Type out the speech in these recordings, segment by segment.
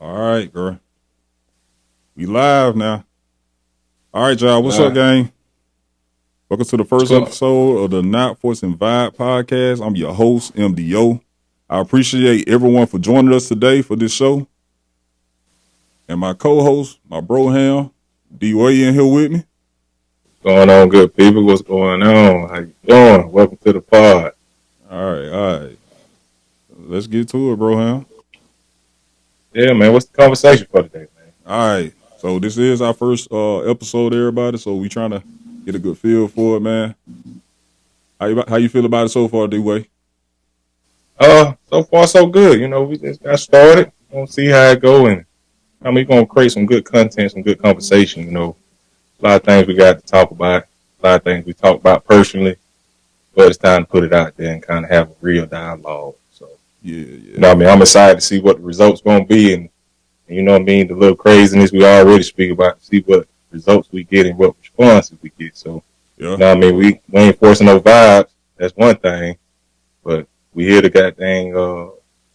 All right, bro. We live now. All right, y'all. What's up, gang? Welcome to the first episode of the Not Forcing Vibe podcast. I'm your host, MDO. I appreciate everyone for joining us today for this show. And my co-host, my bro Ham, D-Way in here with me. Going on, good people? What's going on? How you doing? Welcome to the pod. All right. Let's get to it, bro Ham. Yeah, man. What's the conversation for today, man? All right. So this is our first episode, everybody. So we trying to get a good feel for it, man. How you feel about it so far, D-Way? So far so good. You know, we just got started. We'll see how it go, and we're gonna create some good content, some good conversation. You know, a lot of things we got to talk about. A lot of things we talk about personally, but it's time to put it out there and kind of have a real dialogue. So yeah. You know what I mean? I'm excited to see what the results gonna be, and you know what I mean, the little craziness we already speak about, see what results we get and what responses we get. So you know what I mean, we ain't forcing no vibes. That's one thing, but we here to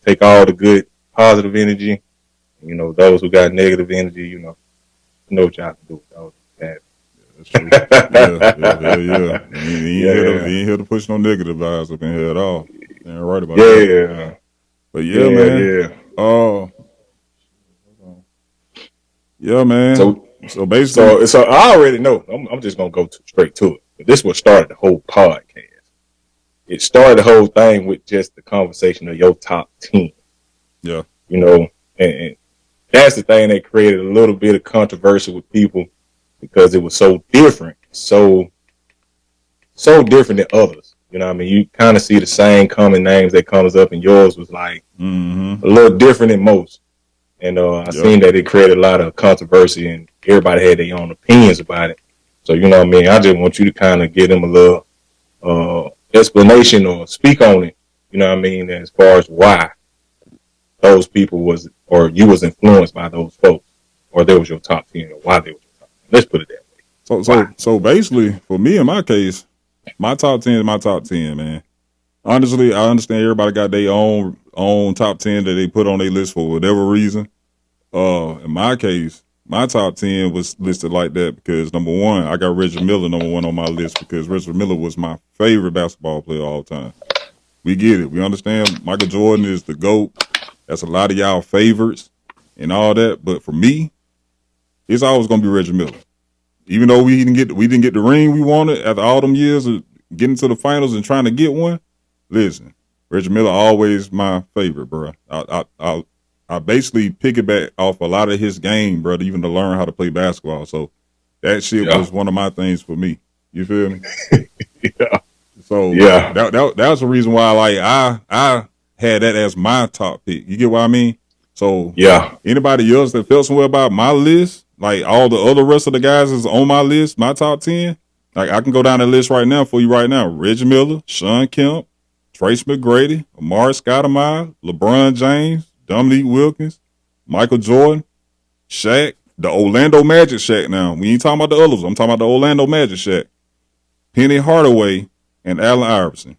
take all the good positive energy. You know, those who got negative energy, you know what y'all can do with those. That's true. Yeah. He ain't here to push no negative vibes up in here at all. You ain't right about that. But man. Yeah, man. So basically, so I already know. I'm just gonna go straight to it. But this is what started the whole podcast. It started the whole thing with just the conversation of your top 10. Yeah. You know, and that's the thing that created a little bit of controversy with people because it was so different, so different than others. You know what I mean? You kind of see the same common names that comes up, and yours was like a little different than most. And I seen that it created a lot of controversy, and everybody had their own opinions about it. So, you know what I mean? I just want you to kind of give them a little explanation or speak on it, you know what I mean, as far as why those people you was influenced by those folks, or they was your top 10, or why they was your top 10. Let's put it that way. So basically, for me in my case, my top 10 is my top 10, man. Honestly, I understand everybody got their own top 10 that they put on their list for whatever reason. In my case, my top 10 was listed like that because, number one, I got Reggie Miller number one on my list because Reggie Miller was my favorite basketball player of all time. We get it. We understand Michael Jordan is the GOAT. That's a lot of y'all favorites and all that. But for me, it's always going to be Reggie Miller. Even though we didn't get the ring we wanted after all them years of getting to the finals and trying to get one, listen, Reggie Miller always my favorite, bro. I basically piggyback off a lot of his game, brother, even to learn how to play basketball. So that shit was one of my things for me. You feel me? So that was the reason why I had that as my top pick. You get what I mean? So anybody else that felt somewhere about my list, like all the other rest of the guys is on my list, my top 10, like I can go down the list right now for you right now. Reggie Miller, Sean Kemp, Trace McGrady, Amari Stoudemire, LeBron James, Dominique Wilkins, Michael Jordan, Shaq, the Orlando Magic Shaq now. We ain't talking about the others. I'm talking about the Orlando Magic Shaq. Penny Hardaway and Allen Iverson.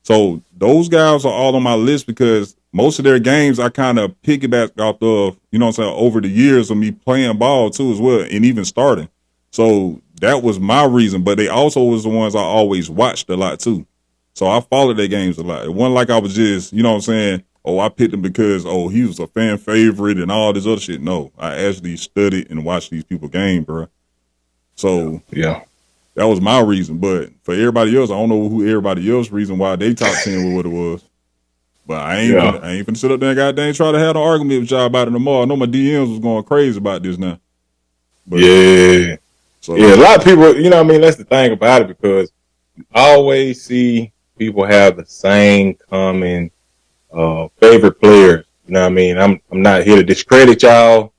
So those guys are all on my list because most of their games I kind of piggyback off of, you know what I'm saying, over the years of me playing ball too as well and even starting. So that was my reason, but they also was the ones I always watched a lot too. So I followed their games a lot. It wasn't like I was just, you know what I'm saying, I picked him because, he was a fan favorite and all this other shit. No, I actually studied and watched these people game, bro. So that was my reason. But for everybody else, I don't know who everybody else's reason why they top 10 was what it was. But I ain't finna sit up there and goddamn try to have an argument with y'all about it tomorrow. I know my DMs was going crazy about this now. But, a lot of people, you know what I mean, that's the thing about it because I always see people have the same common favorite players. You know what I mean? I'm not here to discredit y'all.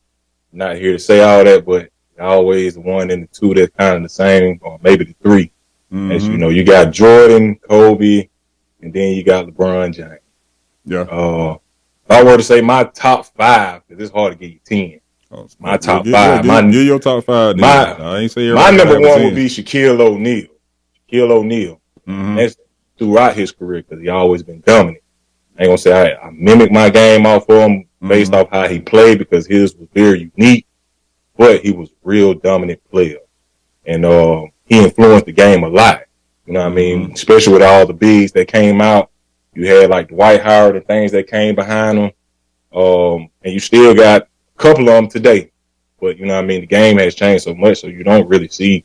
I'm not here to say all that, but always the one and the two that's kind of the same, or maybe the three. As you know, you got Jordan, Kobe, and then you got LeBron James. Yeah. If I were to say my top 5, because it's hard to get you 10. My top 5. Give your top 5. I ain't say my number 1 would be Shaquille O'Neal. Shaquille O'Neal. That's throughout his career because he always been dominant. I ain't gonna say I mimic my game off of him based off how he played because his was very unique, but he was a real dominant player. And he influenced the game a lot. You know what I mean? Especially with all the bigs that came out. You had like Dwight Howard and things that came behind him. And you still got a couple of them today. But, you know what I mean? The game has changed so much, so you don't really see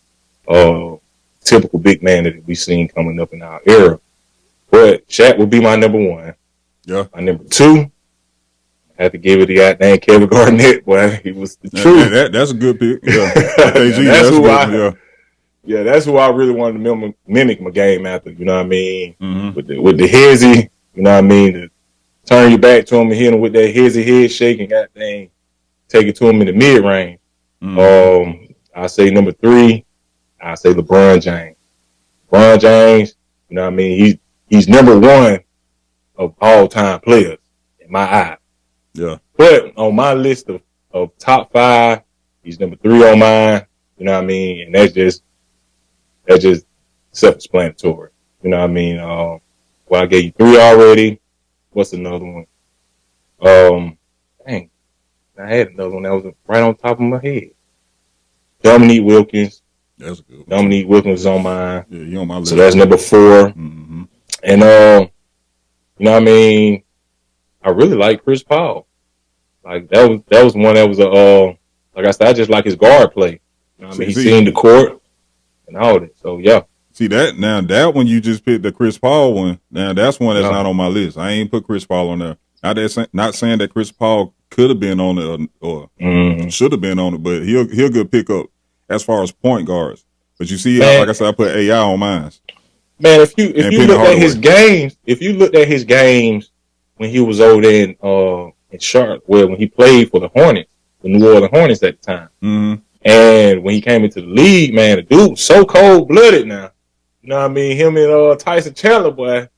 typical big man that we seen coming up in our era. But Shaq would be my number one. Yeah. My number two, I had to give it to goddamn Kevin Garnett, boy. He was the truth. That's a good pick. Yeah. That's who I really wanted to mimic my game after, you know what I mean? Mm-hmm. With the hezzy, you know what I mean? To turn your back to him and hit him with that hezzy head shake and goddamn take it to him in the mid range. I say number three, I say LeBron James. LeBron James, you know what I mean? He's number one of all time players in my eye. Yeah. But on my list of top five, he's number three on mine. You know what I mean? And that's just self-explanatory. You know what I mean? Well, I gave you three already. What's another one? Dang. I had another one that was right on top of my head. Dominique Wilkins. That's a good one. Dominique Wilkins is on mine. Yeah, you on my list. So that's number four. Mm-hmm. And, you know what I mean? I really like Chris Paul. Like that was one that was like I said, I just like his guard play. You know what I mean? He's seen the court and all that. So yeah. See that one you just picked, the Chris Paul one. Now that's one that's not on my list. I ain't put Chris Paul on there. Not saying that Chris Paul could have been on it or should have been on it, but he'll good pick up as far as point guards. But you see, like I said, I put AI on mine. Man, if you looked at his games when he was over there in Charlotte, when he played for the Hornets, the New Orleans Hornets at the time. Mm-hmm. And when he came into the league, man, the dude was so cold-blooded now. You know what I mean? Him and Tyson Chandler, boy,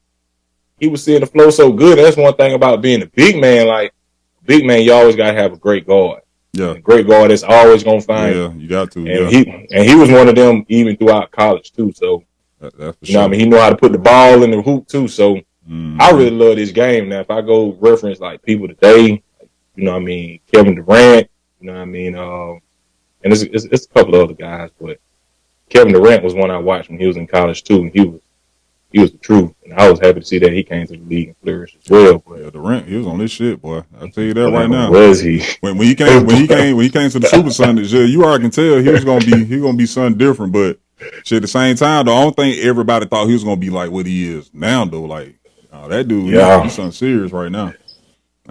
he was seeing the flow so good. That's one thing about being a big man. Like, big man, you always got to have a great guard. Yeah. A great guard that's always going to find you. You got to. And he was one of them even throughout college, too. So, that's for you know what I mean? He knew how to put the ball in the hoop, too. So, I really love this game. Now, if I go reference, like, people today, you know what I mean, Kevin Durant, you know what I mean, and it's a couple of other guys, but Kevin Durant was one I watched when he was in college, too, and he was the truth. And I was happy to see that he came to the league and flourished as well. But yeah, Durant, he was on this shit, boy. I'll tell you that right now. Was he? When he came to the Super Sundays, yeah, you already can tell he was gonna be something different. But shit, at the same time, the only thing everybody thought he was gonna be like what he is now, though. Like, that dude, he's something serious right now.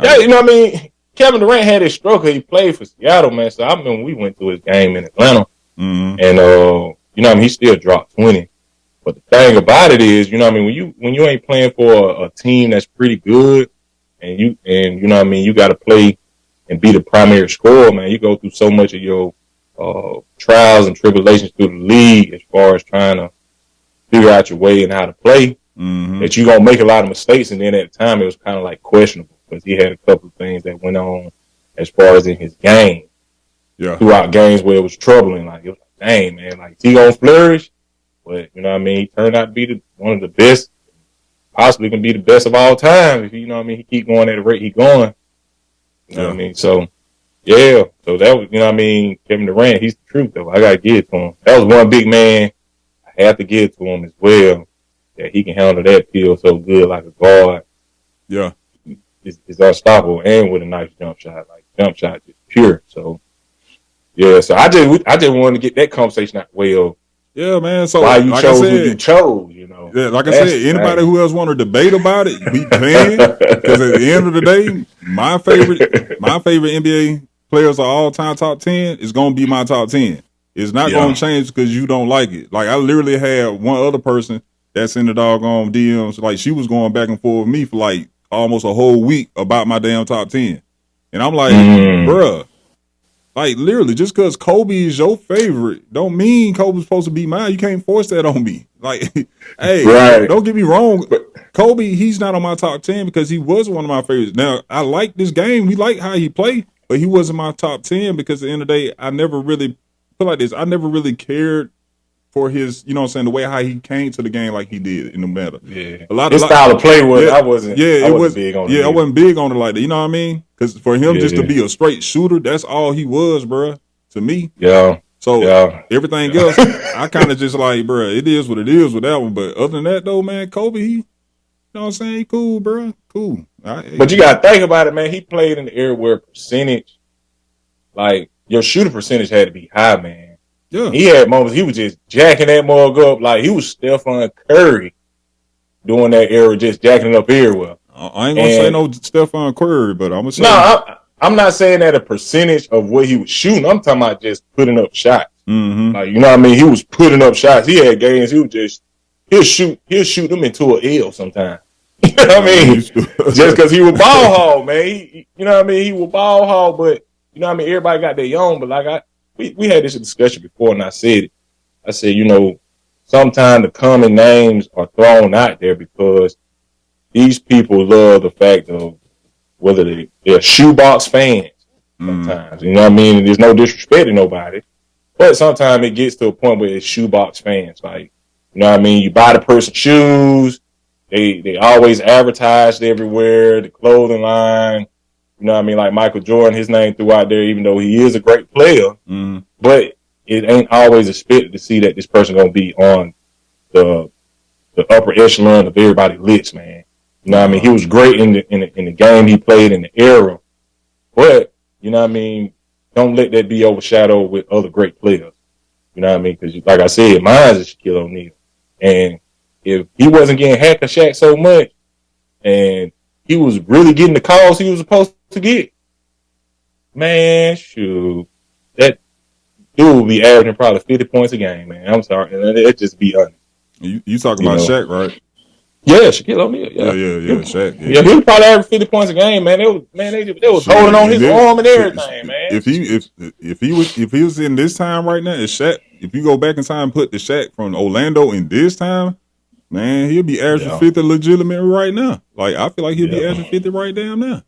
Yeah, you know what I mean? Kevin Durant had his struggle. He played for Seattle, man. So I remember we went to his game in Atlanta, and you know what I mean, he still dropped 20. But the thing about it is, you know what I mean, when you ain't playing for a team that's pretty good, and you know what I mean, you got to play and be the primary scorer, man. You go through so much of your trials and tribulations through the league as far as trying to figure out your way and how to play, that you're gonna make a lot of mistakes. And then at the time, it was kind of like questionable because he had a couple of things that went on as far as in his game. Yeah. Throughout games where it was troubling, like it was like, dang, man, like is he gonna flourish? But you know what I mean, he turned out to be one of the best, possibly can be the best of all time if you know what I mean. He keep going at the rate he going. You know what I mean? So yeah, so that was, you know what I mean. Kevin Durant, he's the truth though. I gotta give it to him. That was one big man I have to give it to him as well. That he can handle that pill so good like a guard. Yeah, it's unstoppable and with a nice jump shot, like jump shot just pure. So yeah, so I just wanted to get that conversation out well. Yeah, man. So why you like chose who you chose, you know? Yeah, like I said, anybody who else want to debate about it, we can. Because at the end of the day, my favorite NBA players of all time top 10 is gonna be my top 10. It's not gonna change because you don't like it. Like I literally had one other person that's in the doggone DMs, like she was going back and forth with me for like almost a whole week about my damn top 10. And I'm like, bruh. Like, literally, just because Kobe is your favorite don't mean Kobe's supposed to be mine. You can't force that on me. Like, hey, don't get me wrong. Kobe, he's not on my top 10 because he was one of my favorites. Now, I like this game. We like how he played, but he wasn't my top 10 because at the end of the day, I never really, feel like this, I never really cared for his, you know what I'm saying, the way how he came to the game like he did in the meta. Yeah. His style of play was, I wasn't big on it. Yeah, I wasn't big on it like that. You know what I mean? Because for him just to be a straight shooter, that's all he was, bro. To me. Yeah. So everything else, I kind of just like, bro, it is what it is with that one. But other than that, though, man, Kobe, he, you know what I'm saying? He cool, bro. Cool. But you got to think about it, man. He played in the era where percentage, like, your shooting percentage had to be high, man. Yeah. He had moments, he was just jacking that mug up. Like, he was Stephen Curry during that era, just jacking it up everywhere. I ain't going to say no Stephon Curry, but I'm going to say. No, I'm not saying that a percentage of what he was shooting. I'm talking about just putting up shots. Mm-hmm. Like, you know what I mean? He was putting up shots. He had games. He'll shoot them into an L sometimes. You know what I mean? Just because he was ball hog, man. You know what I mean? He was ball hog, but you know what I mean? Everybody got their own. But like we had this discussion before, and I said it. I said, you know, sometimes the common names are thrown out there because these people love the fact of whether they're shoebox fans sometimes. You know what I mean? And there's no disrespect to nobody. But sometimes it gets to a point where it's shoebox fans. Like, you know what I mean? You buy the person shoes. They always advertised everywhere, the clothing line. You know what I mean? Like Michael Jordan, his name threw out there, even though he is a great player. But it ain't always expected to see that this person going to be on the upper echelon of everybody's list, man. You know what I mean? He was great in the game he played in the era. But, you know what I mean? Don't let that be overshadowed with other great players. You know what I mean? Because, like I said, mine is Shaquille O'Neal. And if he wasn't getting hacked or Shaq so much, and he was really getting the calls he was supposed to get, man, shoot, that dude would be averaging probably 50 points a game, man. I'm sorry. Let's just be honest. You talking about Shaq, right? Yeah, Shaquille O'Neal. Yeah, Shaq. Yeah, he was probably averaging 50 points a game, man. They was holding on his arm and everything, man. If he was in this time right now, if you go back in time and put the Shaq from Orlando in this time, man, he'll be averaging 50 legitimate right now. Like, I feel like he'll be averaging 50 right damn now.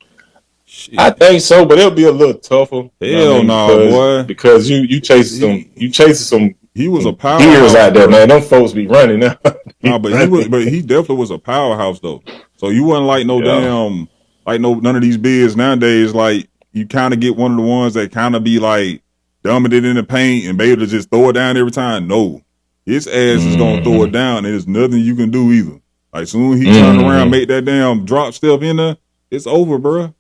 Shit. I think so, but it'll be a little tougher. Hell no, boy. Because you chasing some he was a powerhouse gears out there, man. Them folks be running now. But he definitely was a powerhouse though. So you wasn't like none of these bigs nowadays. Like, you kind of get one of the ones that kind of be like dominant in the paint and be able to just throw it down every time. No, his ass is gonna throw it down, and there's nothing you can do either. Like, soon as he turn around, make that damn drop step in there, it's over, bro.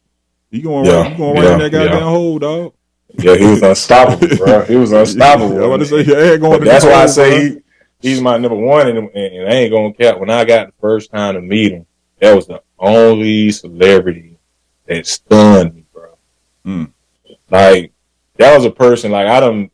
You going right in that goddamn hole, dog. Yeah, he was unstoppable, bro. He was unstoppable. I want to say that's why I say he's my number one, and I ain't gonna cap. When I got the first time to meet him, that was the only celebrity that stunned me, bro. Like, that was a person, like,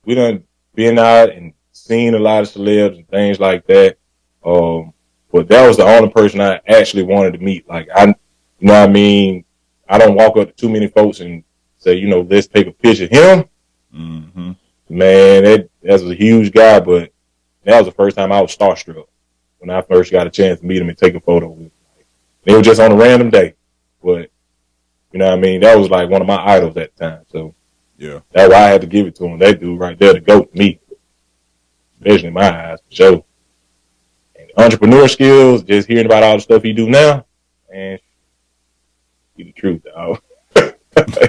we done been out and seen a lot of celebs and things like that. But that was the only person I actually wanted to meet. Like, you know what I mean? I don't walk up to too many folks and say, you know, let's take a picture of him. Man, that's a huge guy, but that was the first time I was starstruck when I first got a chance to meet him and take a photo with him. It was just on a random day, but you know what I mean? That was like one of my idols at the time. So yeah, that's why I had to give it to him. That dude right there to go to me, especially in my eyes, for sure. And entrepreneur skills, just hearing about all the stuff he do now, man, he the truth, dog.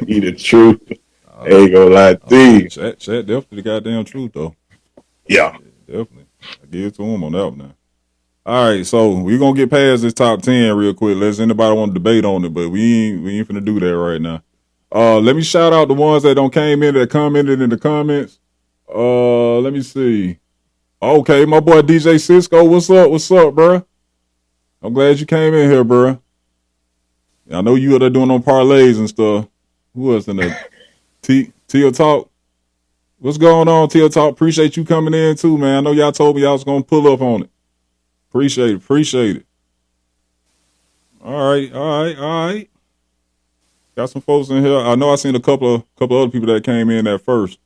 He the truth. Ain't gonna lie to you. Shaq definitely the goddamn truth, though. Yeah. Definitely. I give it to him on that one now. All right, so we're gonna get past this top 10 real quick. Unless anybody want to debate on it, but we ain't finna do that right now. Let me shout out the ones that don't came in that commented in the comments. Let me see. Okay, my boy DJ Cisco, what's up, bro? I'm glad you came in here, bro. I know you are doing on parlays and stuff. Who else in there? Tia Talk. What's going on, Tia Talk? Appreciate you coming in too, man. I know y'all told me y'all was gonna pull up on it. Appreciate it. All right. Got some folks in here. I know I seen a couple other people that came in at first.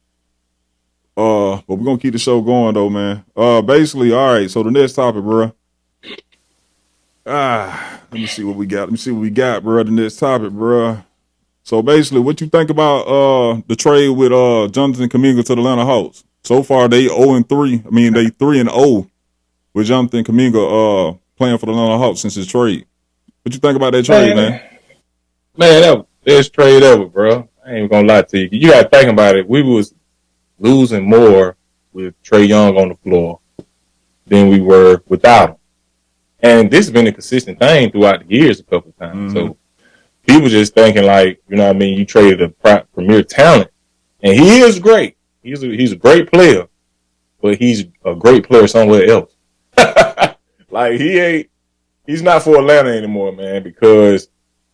But we're gonna keep the show going though, man. Basically, all right, so the next topic, bro. Let me see what we got, bro. The next topic, bro. So basically, what you think about the trade with Jonathan Kuminga to the Atlanta Hawks? So far, they 0-3. I mean, they 3-0 with Jonathan Kuminga playing for the Atlanta Hawks since his trade. What you think about that trade, man? Man, best trade ever, bro. I ain't even gonna lie to you. You gotta think about it. We was losing more with Trae Young on the floor than we were without him. And this has been a consistent thing throughout the years a couple of times. Mm-hmm. So people just thinking like, you know what I mean, you traded a premier talent. And he is great. He's a great player, but he's a great player somewhere else. Like he's not for Atlanta anymore, man, because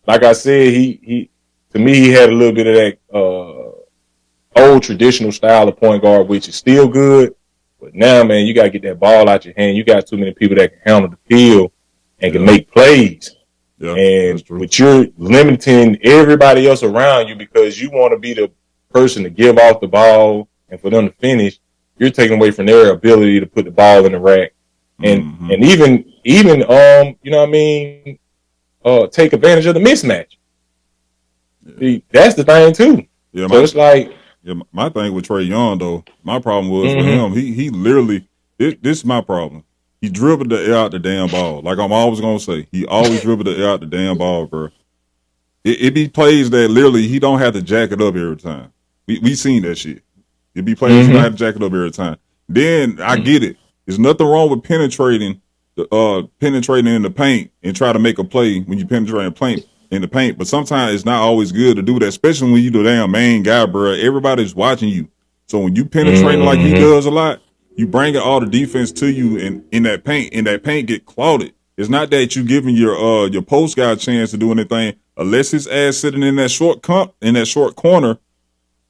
like I said, he to me he had a little bit of that old traditional style of point guard, which is still good. But now, man, you gotta get that ball out your hand. You got too many people that can handle the field and can make plays. Yeah, and but you're limiting everybody else around you because you want to be the person to give off the ball and for them to finish. You're taking away from their ability to put the ball in the rack and even you know what I mean, take advantage of the mismatch. See, that's the thing too. Yeah, so it's like my thing with Trae Young though. My problem was with him. He literally this is my problem. He dribbled the air out the damn ball. Like I'm always gonna say, he always dribbled the air out the damn ball, bro. It be plays that literally he don't have to jack it up every time. We seen that shit. It be plays he don't have to jack it up every time. Then I get it. There's nothing wrong with penetrating in the paint and try to make a play when you penetrate in the paint. But sometimes it's not always good to do that, especially when you the damn main guy, bro. Everybody's watching you. So when you penetrating like he does a lot, you bringing all the defense to you in that paint, and that paint get clouded. It's not that you giving your post guy a chance to do anything unless his ass sitting in that short corner,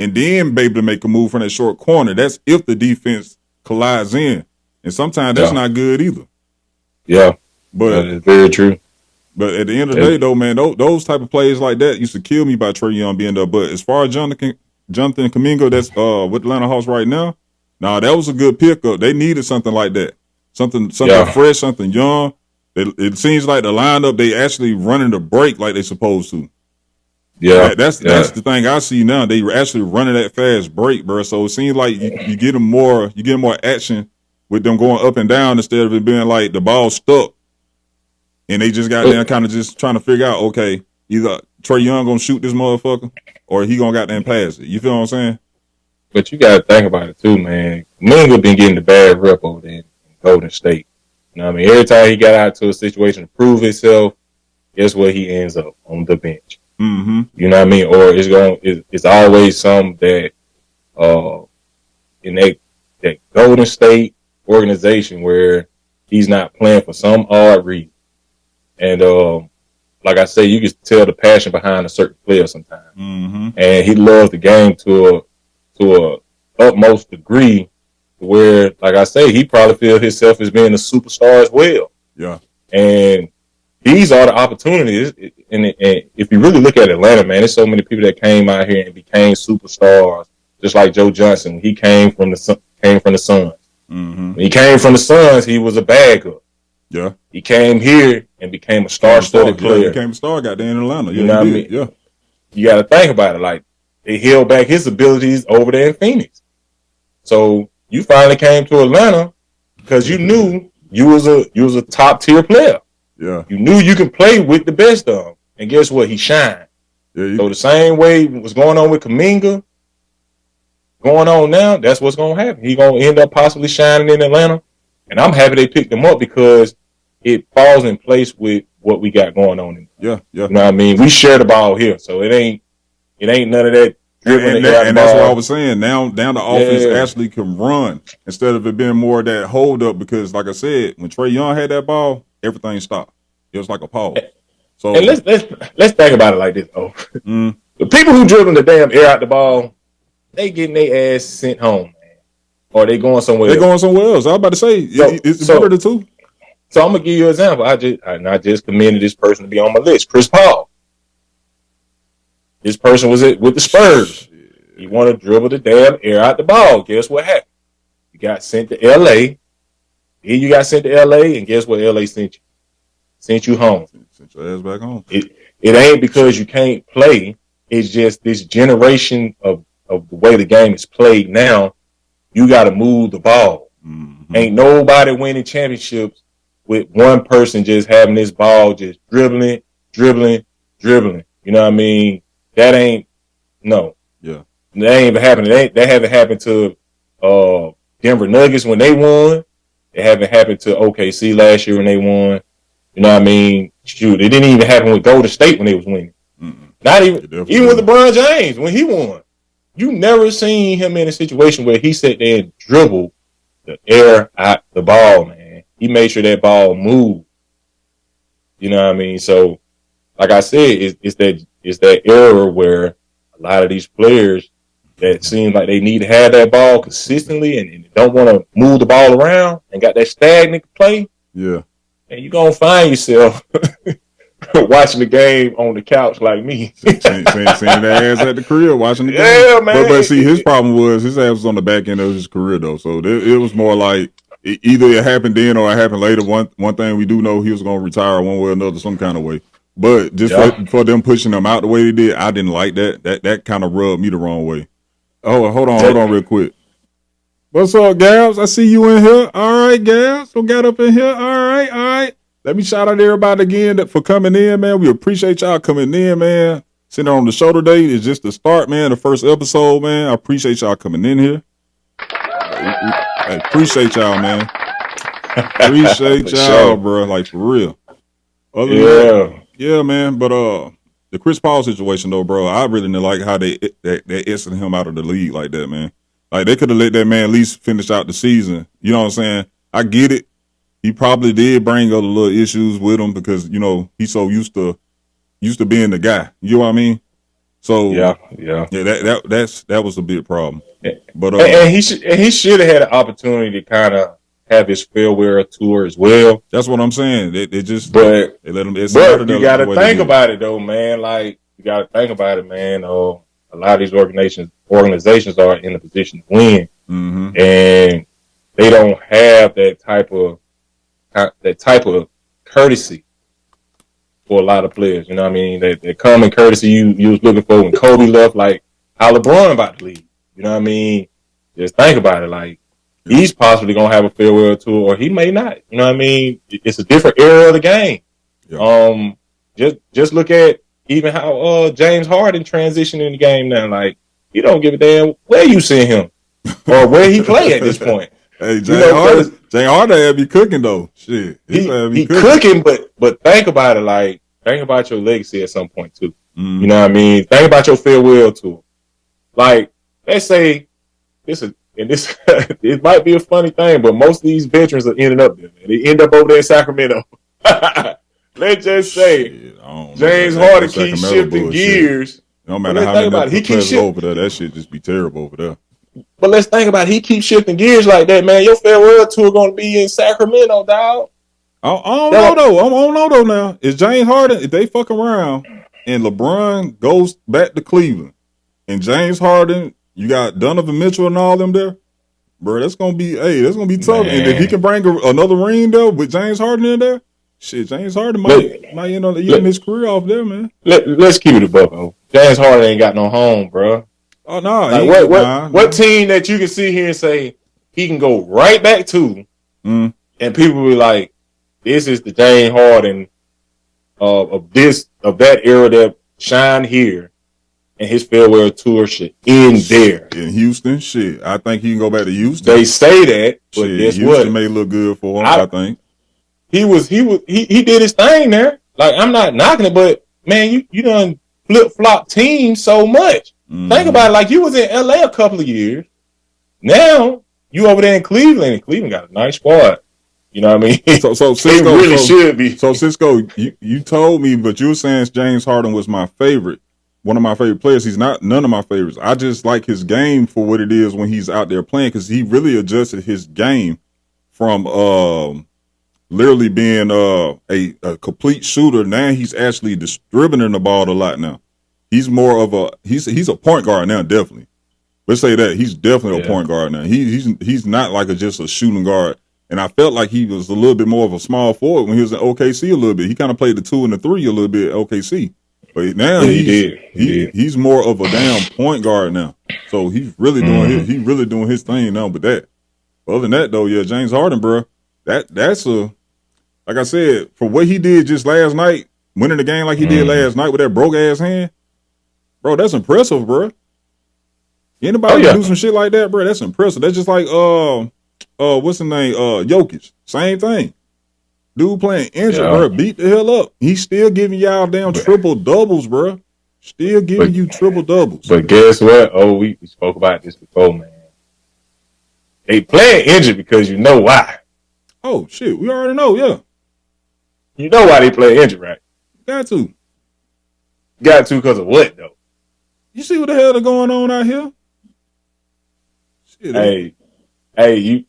and then be able to make a move from that short corner. That's if the defense collides in, and sometimes that's not good either. Yeah, but that is very true. But at the end of the day, though, man, those type of plays like that used to kill me by Trae Young being there. But as far as Jonathan Kuminga, that's with Atlanta Hawks right now, that was a good pickup. They needed something like that, something fresh, something young. It seems like the lineup they actually running the break like they supposed to. Yeah, that's the thing I see now. They actually running that fast break, bro. So it seems like you get them more action with them going up and down instead of it being like the ball stuck. And they just got there kind of just trying to figure out, okay, either Trae Young gonna shoot this motherfucker or he gonna goddamn pass it. You feel what I'm saying? But you gotta think about it too, man. Kuminga been getting the bad rep over there in Golden State. You know what I mean? Every time he got out to a situation to prove himself, guess where he ends up? On the bench. Mm-hmm. You know what I mean? Or it's always some that in that Golden State organization where he's not playing for some odd reason. And like I say, you can tell the passion behind a certain player sometimes. Mm-hmm. And he loves the game to a utmost degree, where, like I say, he probably feels himself as being a superstar as well. Yeah. And these are the opportunities. And if you really look at Atlanta, man, there's so many people that came out here and became superstars, just like Joe Johnson. He came from the Suns. Mm-hmm. When he came from the Suns, he was a bagger. Yeah. He came here and became a star-studded player. Yeah, he became a star, got there in Atlanta. You know what I mean? Yeah. You got to think about it. Like, they held back his abilities over there in Phoenix. So you finally came to Atlanta because you knew you was a top-tier player. Yeah. You knew you could play with the best of them. And guess what? He shined. Yeah, so the same way what's going on with Kuminga, going on now, that's what's going to happen. He's going to end up possibly shining in Atlanta. And I'm happy they picked him up because it falls in place with what we got going on. Yeah. You know what I mean? We share the ball here, so it ain't none of that dribbling. And that's what I was saying. Now the offense actually can run instead of it being more of that hold up. Because, like I said, when Trae Young had that ball, everything stopped. It was like a pause. So and let's think about it like this. The people who dribbling the damn air out the ball, they getting their ass sent home. Or they going somewhere else. Going somewhere else. I was about to say, it's better the two. So I'm going to give you an example. I just commended this person to be on my list, Chris Paul. This person was with the Spurs. He wanted to dribble the damn air out the ball. Guess what happened? You got sent to L.A. Here you got sent to L.A., and guess what L.A. sent you? Sent you home. Sent your ass back home. It ain't because you can't play. It's just this generation of the way the game is played now. You got to move the ball. Mm-hmm. Ain't nobody winning championships with one person just having this ball just dribbling. You know what I mean? That ain't no. Yeah. That ain't even happened. That haven't happened to Denver Nuggets when they won. It haven't happened to OKC last year when they won. You know what I mean? Shoot, it didn't even happen with Golden State when they was winning. Mm-mm. Not It definitely even with didn't. LeBron James when he won. You never seen him in a situation where he sat there and dribbled the air out the ball, man. He made sure that ball moved. You know what I mean? So, like I said, it's that era where a lot of these players that seem like they need to have that ball consistently and don't want to move the ball around and got that stagnant play. Yeah. And you're gonna find yourself watching the game on the couch like me. Seeing that ass at the crib watching the game. Yeah, man. But see, his problem was his ass was on the back end of his career though, so it was more like either it happened then or it happened later. One thing we do know, he was gonna retire one way or another, some kind of way. But just for them pushing him out the way they did, I didn't like that. That kind of rubbed me the wrong way. Oh, hold on, real quick. What's up, Gabs? I see you in here. All right, Gabs. So got up in here. All right. Let me shout out everybody again for coming in, man. We appreciate y'all coming in, man. Sitting on the show today is just the start, man. The first episode, man. I appreciate y'all coming in here. I appreciate y'all, man. Appreciate y'all, bro. Like for real. Yeah, man. But the Chris Paul situation, though, bro, I really didn't like how they exited him out of the league like that, man. Like they could have let that man at least finish out the season. You know what I'm saying? I get it. He probably did bring up a little issues with him because he's so used to being the guy. You know what I mean? So yeah. That was a big problem. But and he should have had an opportunity to kind of have his farewell tour as well. That's what I'm saying. They let him. But you got to think about it though, man. Like you got to think about it, man. A lot of these organizations are in a position to win, and they don't have that type of courtesy for a lot of players. You know what I mean? That common courtesy you was looking for when Kobe left, like how LeBron about to leave. You know what I mean? Just think about it. Like he's possibly gonna have a farewell tour, or he may not. You know what I mean? It's a different era of the game. Yeah. Just look at even how James Harden transitioned in the game now. Like you don't give a damn where you see him or where he play at this point. Hey, James Harden be cooking though. Shit, he cooking, but think about it. Like think about your legacy at some point too. You know what I mean? Think about your farewell tour. Like let's say this it might be a funny thing, but most of these veterans are ending up there. Man. They end up over there in Sacramento. Let's just say James Harden keeps shifting gears. No matter how many he keeps over there, that shit just be terrible over there. But let's think about it. He keeps shifting gears like that, man. Your farewell tour going to be in Sacramento, dog. I don't know though. Now is James Harden? If they fuck around and LeBron goes back to Cleveland, and James Harden, you got Donovan Mitchell and all them there, bro. That's gonna be tough. Man. And if he can bring another ring though with James Harden in there. Shit, James Harden might end up ending his career off there, man. Let's keep it a buck, though. James Harden ain't got no home, bro. Oh no! Like, what team that you can sit here and say he can go right back to, and people will be like, "This is the James Harden of that era that shine here," and his farewell tour should end there in Houston. Shit, I think he can go back to Houston. They say that, but guess Houston what? Houston may look good for him. I think. He did his thing there. Like I'm not knocking it, but man, you done flip flop teams so much. Think about it. Like you was in LA a couple of years. Now you over there in Cleveland, and Cleveland got a nice squad. You know what I mean? So Cisco, it really should be. So Cisco, you told me, but you were saying James Harden was my favorite, one of my favorite players. He's not none of my favorites. I just like his game for what it is when he's out there playing because he really adjusted his game from literally being a complete shooter. Now he's actually distributing the ball a lot now. He's more of he's a point guard now, definitely. Let's say that. He's definitely a point guard now. He's not like just a shooting guard. And I felt like he was a little bit more of a small forward when he was in OKC a little bit. He kind of played the 2 and the 3 a little bit at OKC. But now he's more of a damn point guard now. So he's really doing his thing now with that. Other than that though, yeah, James Harden, bro, that's like I said, for what he did just last night, winning the game like he did last night with that broke ass hand, Bro, that's impressive, bro. Oh Anybody can yeah, do some shit like that, bro. That's impressive. That's just like what's the name? Jokic. Same thing. Dude playing injured, yeah. bro. Beat the hell up. He's still giving y'all damn But triple doubles, bro. Still giving but, you triple doubles. but guess what? Oh, we spoke about this before, man. They playing injured because you know why. Oh shit, we already know. Yeah, You know why they play injured, right? got to. Got to because of what though? You see what the hell is going on out here? Shit, Hey, you.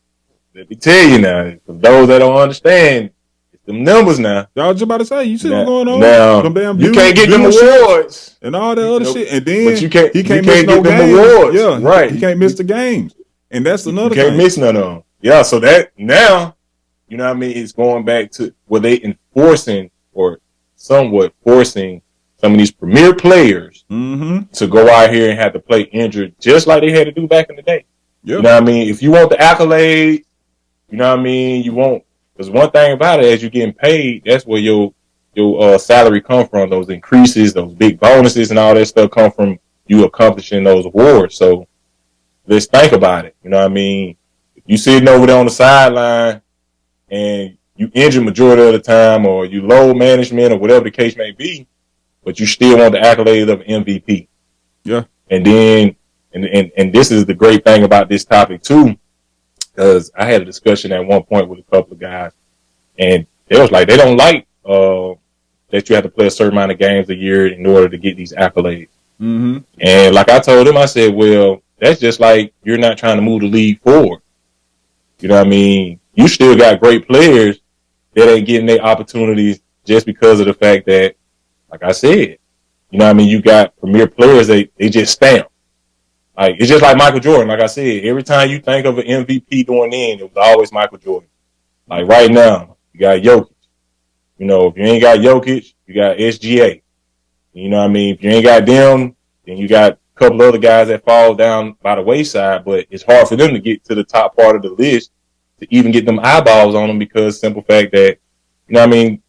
Let me tell you now. For those that don't understand, it's them numbers now. y'all just about to say. You see what's Now, going on? Them now damn you can't get them viewerships awards, and all that you other know, shit. And but then he you can't miss can't no get them games. awards, Yeah, right? he can't miss the games. And that's You another can't thing. miss none of them. Yeah, so that now, you know what I mean, it's going back to where they enforcing or somewhat forcing some of these premier players to go out here and have to play injured just like they had to do back in the day. Yeah. You know what I mean? If you want the accolades, you know what I mean, you won't. Because one thing about it, as you're getting paid, that's where your salary come from. Those increases, those big bonuses, and all that stuff come from you accomplishing those awards. So let's think about it. You know what I mean? If you sitting over there on the sideline and you injured majority of the time, or you low management, or whatever the case may be, but you still want the accolades of MVP. Yeah. And then, and this is the great thing about this topic too, because I had a discussion at one point with a couple of guys, and they was like, they don't like that you have to play a certain amount of games a year in order to get these accolades. Mm-hmm. And like I told him, I said, well, that's just like you're not trying to move the league forward. You know what I mean? You still got great players that ain't getting their opportunities just because of the fact that, like I said, you know what I mean? You got premier players, they just stamp. Like, it's just like Michael Jordan. Like I said, every time you think of an MVP going in, it was always Michael Jordan. Like right now, you got Jokic. You know, if you ain't got Jokic, you got SGA. You know what I mean? If you ain't got them, then you got a couple other guys that fall down by the wayside, but it's hard for them to get to the top part of the list to even get them eyeballs on them because simple fact that, you know what I mean,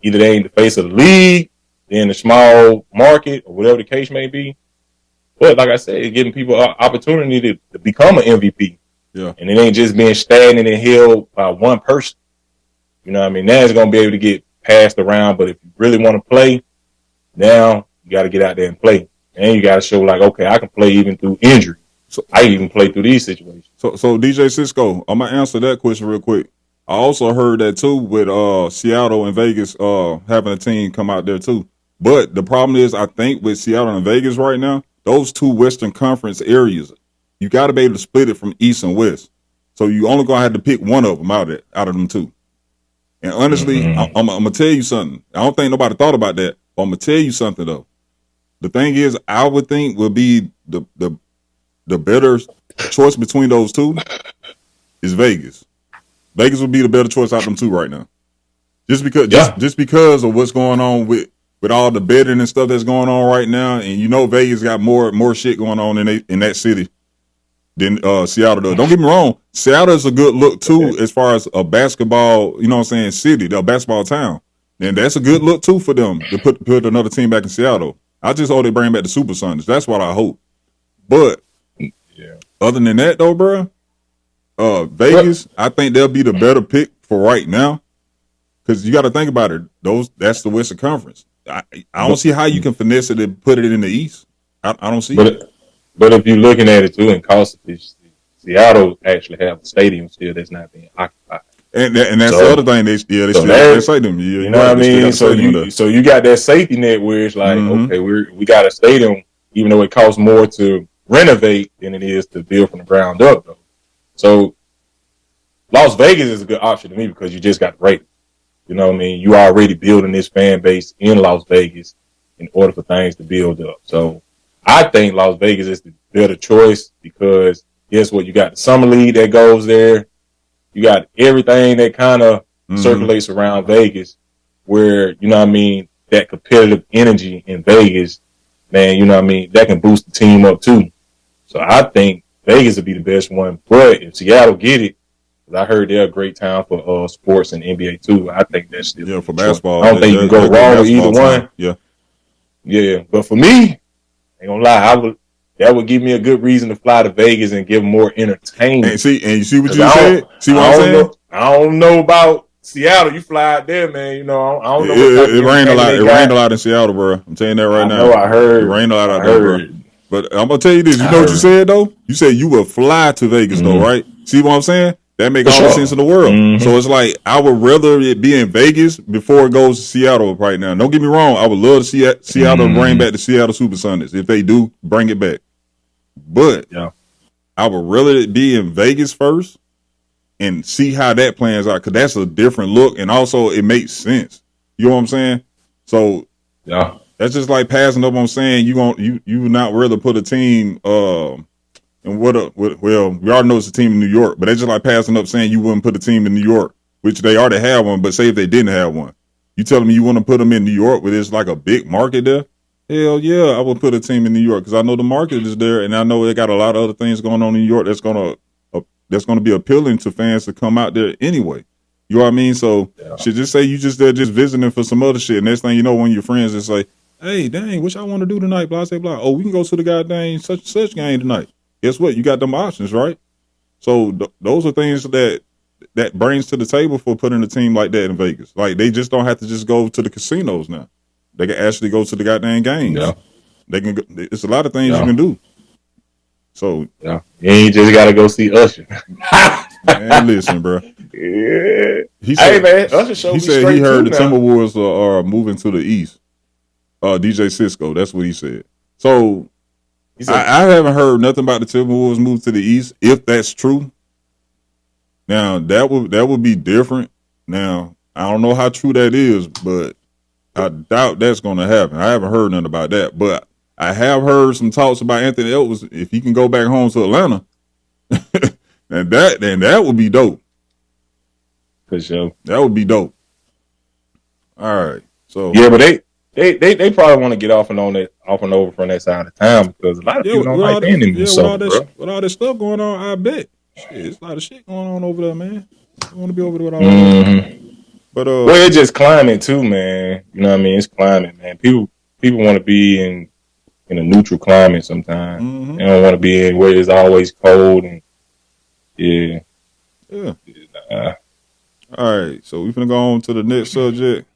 either they ain't the face of the league, they're in a small market, or whatever the case may be. But like I said, giving people an opportunity to become an MVP. Yeah. And it ain't just being stagnant and held by one person. You know what I mean? Now it's going to be able to get passed around, but if you really want to play, now you got to get out there and play. And you got to show like, okay, I can play even through injury. So I even play through these situations. So DJ Cisco, I'm gonna answer that question real quick. I also heard that too with Seattle and Vegas having a team come out there too. But the problem is, I think with Seattle and Vegas right now, those two Western Conference areas, you got to be able to split it from East and West. So you only gonna have to pick one of them out of them two. And honestly, I'm gonna tell you something. I don't think nobody thought about that, but I'm gonna tell you something though. The thing is, I would think would be the better choice between those two is Vegas. Vegas would be the better choice out of them two right now. Just because of what's going on with all the betting and stuff that's going on right now, and you know Vegas got more shit going on in that city than Seattle does. Don't get me wrong, Seattle is a good look too as far as a basketball, you know what I'm saying, city, a basketball town. And that's a good look too for them to put another team back in Seattle. I just hope they bring back the Super Sonics. That's what I hope. But other than that though, bro, Vegas, I think they'll be the better pick for right now. Because you got to think about it. That's the Western Conference. I don't see how you can finesse it and put it in the East. I don't see it. But if you're looking at it too, in cost efficiency, Seattle actually have a stadium still that's not being occupied. And that's the other thing. They still have stadium. You know what I mean? So you got that safety net where it's like, okay, we got a stadium, even though it costs more to renovate than it is to build from the ground up, though. So Las Vegas is a good option to me because you just got the Raiders. You know what I mean? You already building this fan base in Las Vegas in order for things to build up. So I think Las Vegas is the better choice because guess what? You got the summer league that goes there. You got everything that kind of circulates around Vegas where, you know what I mean, that competitive energy in Vegas, man, you know what I mean, that can boost the team up too. So I think Vegas would be the best one. But if Seattle get it, I heard they're a great town for sports and NBA too. I think that's still for basketball. I don't think you can go wrong with either one. Yeah. Yeah. But for me, Ain't gonna lie, that would give me a good reason to fly to Vegas and give more entertainment. And you see what you I said? See what I'm saying? I don't know about Seattle. You fly out there, man. You know, I don't know what type of It rained a entertainment lot. they It rained a got. lot in Seattle, bro. I'm telling you that right I now. know. I It rained a lot out there, bro. heard. But I'm gonna tell you this. You know what you said though? You said you would fly to Vegas though, right? See what I'm saying? That make For all the sure. sense in the world. So it's like I would rather it be in Vegas before it goes to Seattle right now. Don't get me wrong. I would love to see Seattle bring back the Seattle Supersonics. If they do, bring it back. But I would rather it be in Vegas first and see how that plans out, because that's a different look, and also it makes sense. You know what I'm saying? So that's just like passing up on saying you would not rather put a team and well, we already know it's a team in New York, but that's just like passing up saying you wouldn't put a team in New York, which they already have one. But say if they didn't have one, you telling me you want to put them in New York where there's like a big market there? Hell yeah, I would put a team in New York because I know the market is there, and I know they got a lot of other things going on in New York that's gonna be appealing to fans to come out there anyway. You know what I mean? So should just say you just there just visiting for some other shit. Next thing you know, one of your friends just say, "Hey, dang, what y'all want to do tonight?" Blah, say blah. Oh, we can go to the goddamn such and such game tonight. Guess what? You got them options, right? So those are things that brings to the table for putting a team like that in Vegas. Like they just don't have to just go to the casinos now. They can actually go to the goddamn games. Yeah. They can. It's a lot of things you can do. So you ain't just gotta go see Usher. Man, listen, bro. Yeah. He said, man, Usher showed he me said straight he heard too the now. Timberwolves are moving to the east. DJ Cisco, that's what he said. So I haven't heard nothing about the Timberwolves move to the east. If that's true, now that would be different. Now I don't know how true that is, but I doubt that's going to happen. I haven't heard nothing about that, but I have heard some talks about Anthony Edwards. If he can go back home to Atlanta, and that would be dope. For sure, that would be dope. All right, so yeah, but they probably want to get off and over from that side of town because a lot of people don't like being in Minnesota, bro. With all this stuff going on, I bet it's a lot of shit going on over there, man. I want to be over there with all that. But well, it's just climate too, man. You know what I mean? It's climate, man. People want to be in a neutral climate sometimes. They don't want to be in where it's always cold and yeah. All right, so we're gonna go on to the next subject.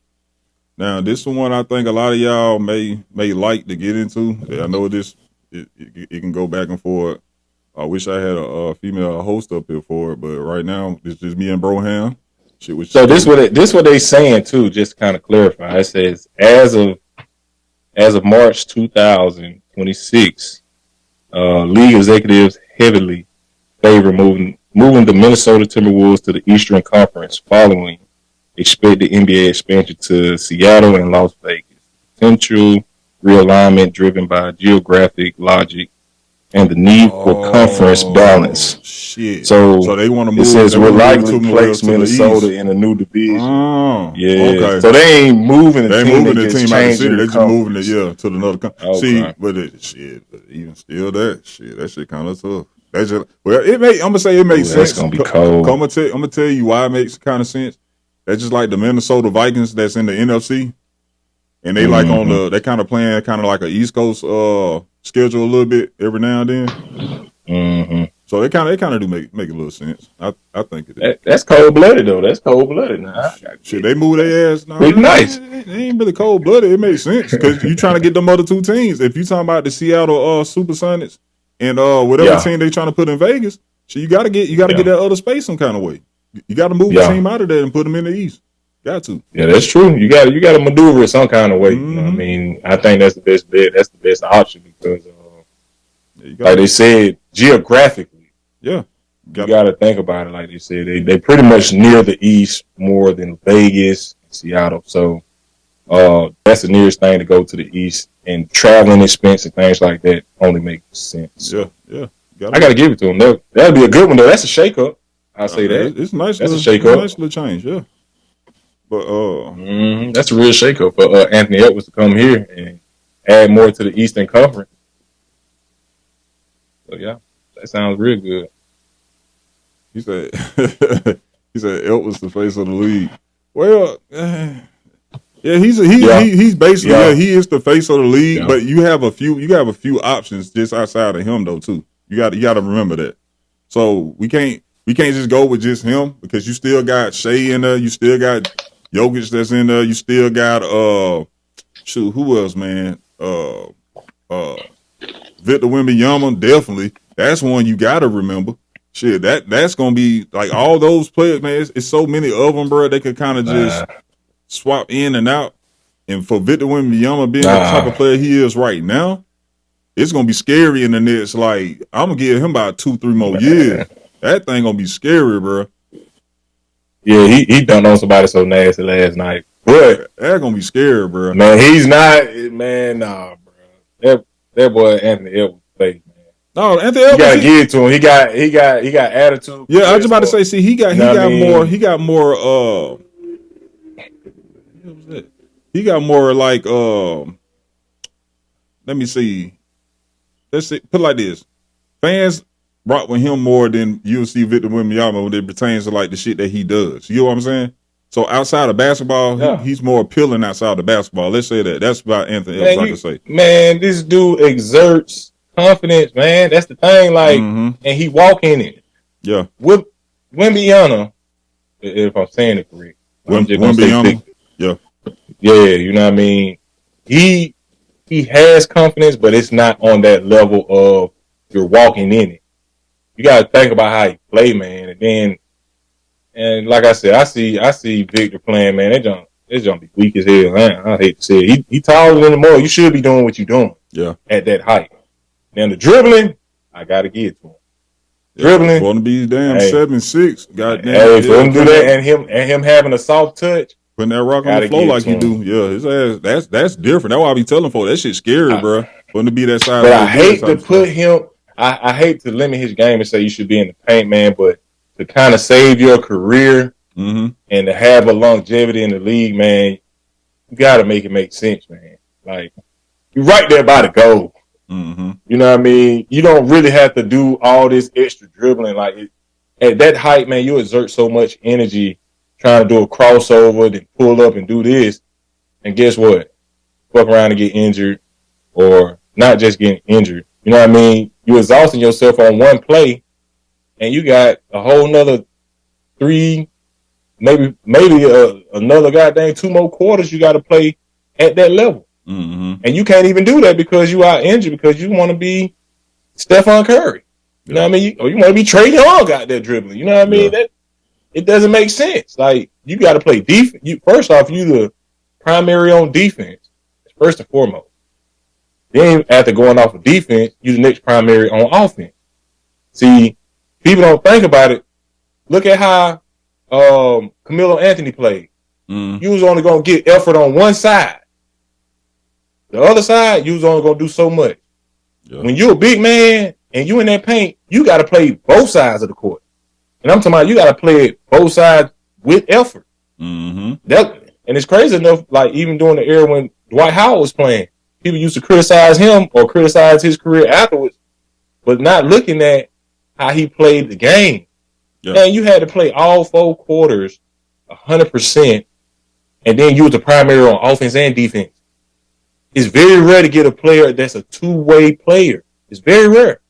Now, this is one I think a lot of y'all may like to get into. I know it can go back and forth. I wish I had a female host up here for it, but right now it's just me and Broham. So this what they saying too. Just to kind of clarify, it says as of March 2026, league executives heavily favor moving the Minnesota Timberwolves to the Eastern Conference following expected NBA expansion to Seattle and Las Vegas. Potential realignment driven by geographic logic and the need for conference balance. Shit. So they want to move. It says will likely place Minnesota in a new division. Okay. So they ain't moving the team. Moving the team out of the city. They just moving it, to another country. Okay. See, but even still that shit kind of tough. That's just, I'm gonna say it makes sense. That's gonna be cold. I'm gonna tell you why it makes kind of sense. That's just like the Minnesota Vikings that's in the NFC, and they like on they kind of playing kind of like a East Coast schedule a little bit every now and then. So they kind of do make a little sense. I think it is. That's cold blooded though. That's cold blooded. Nah, shit, they move their ass. Pretty nice. They ain't really cold blooded. It makes sense because you trying to get them other two teams. If you talking about the Seattle Supersonics and whatever team they trying to put in Vegas, so you got to get that other space some kind of way. You got to move the team out of there and put them in the East. Got to. Yeah, that's true. You got to maneuver it some kind of way. You know what I mean? I think that's the best bet. That's the best option because, like they said, geographically. Yeah. You got to think about it. Like they said, they pretty much near the East more than Vegas, Seattle. So that's the nearest thing to go to the East. And traveling expense and things like that only make sense. Yeah. I got to give it to them. That'll be a good one though. That's a shakeup. I'll say that. It's nice. That's a shakeup. Nice little change, yeah. But that's a real shakeup for Anthony Edwards to come here and add more to the Eastern Conference. So yeah, that sounds real good. He said Edwards the face of the league. Well, Yeah, he's basically he is the face of the league. But you have a few options just outside of him though too. You got to remember that. So we can't just go with just him because you still got Shea in there. You still got Jokic that's in there. You still got who else, man? Victor Wembanyama, definitely. That's one you got to remember. Shit, that's gonna be like all those players, man. It's so many of them, bro. They could kind of just swap in and out. And for Victor Wembanyama being the type of player he is right now, it's gonna be scary in the next. Like I'm gonna give him about 2-3 more years. That thing gonna be scary, bro. Yeah, he dunked on somebody so nasty last night. But that's gonna be scary, bro. Man, he's not. Man, nah, bro. That boy Anthony Edwards fake, man. No, Anthony Edwards. You gotta give it to him. He got attitude. Yeah, I was about to say. See, he got more. He got more. What was that? He got more like. Let me see. Let's see, put it like this: fans rock with him more than you'll see Victor Wembanyama when it pertains to like the shit that he does. You know what I'm saying? So outside of basketball, he's more appealing outside of basketball. Let's say that. That's about Anthony Edwards, I can say. Man, this dude exerts confidence, man. That's the thing. Like, and he walk in it. Yeah. With Wembanyama, if I'm saying it correct. Wembanyama. Yeah. Yeah, you know what I mean? He has confidence, but it's not on that level of you're walking in it. You got to think about how he play, man. And like I said, I see Victor playing, man. That jump be weak as hell. I hate to say it. He taller than the more. You should be doing what you're doing. Yeah. At that height. Now the dribbling, I gotta give it to him. Yeah, Dribbling. For him to be damn 7'6", goddamn. Hey, for him to do that and him having a soft touch. Putting that rock on the floor like he do. Yeah, his ass. That's different. That's why I be telling folks that shit's scary, bro. For him to be that size. But I hate to put him. I hate to limit his game and say you should be in the paint, man. But to kind of save your career and to have a longevity in the league, man, you got to make it make sense, man. Like, you're right there by the goal. You know what I mean? You don't really have to do all this extra dribbling. Like, at that height, man, you exert so much energy trying to do a crossover, then pull up and do this. And guess what? Fuck around and get injured, or not just getting injured. You know what I mean? You're exhausting yourself on one play, and you got a whole nother 3, maybe another goddamn 2 more quarters you got to play at that level. And you can't even do that because you are injured because you want to be Stephon Curry. You know what I mean? Or you want to be Trae Young out there dribbling. You know what I mean? That it doesn't make sense. Like, you got to play defense. First off, you the primary on defense, first and foremost. Then after going off of defense, you the next primary on offense. See, people don't think about it. Look at how Carmelo Anthony played. You was only going to get effort on one side. The other side, you was only going to do so much. When you're a big man and you in that paint, you got to play both sides of the court. And I'm talking about you got to play it both sides with effort. And it's crazy enough, like even during the era when Dwight Howard was playing, people used to criticize him or criticize his career afterwards, but not looking at how he played the game. Man, you had to play all 4 quarters 100%, and then you was the primary on offense and defense. It's very rare to get a player that's a two-way player. It's very rare.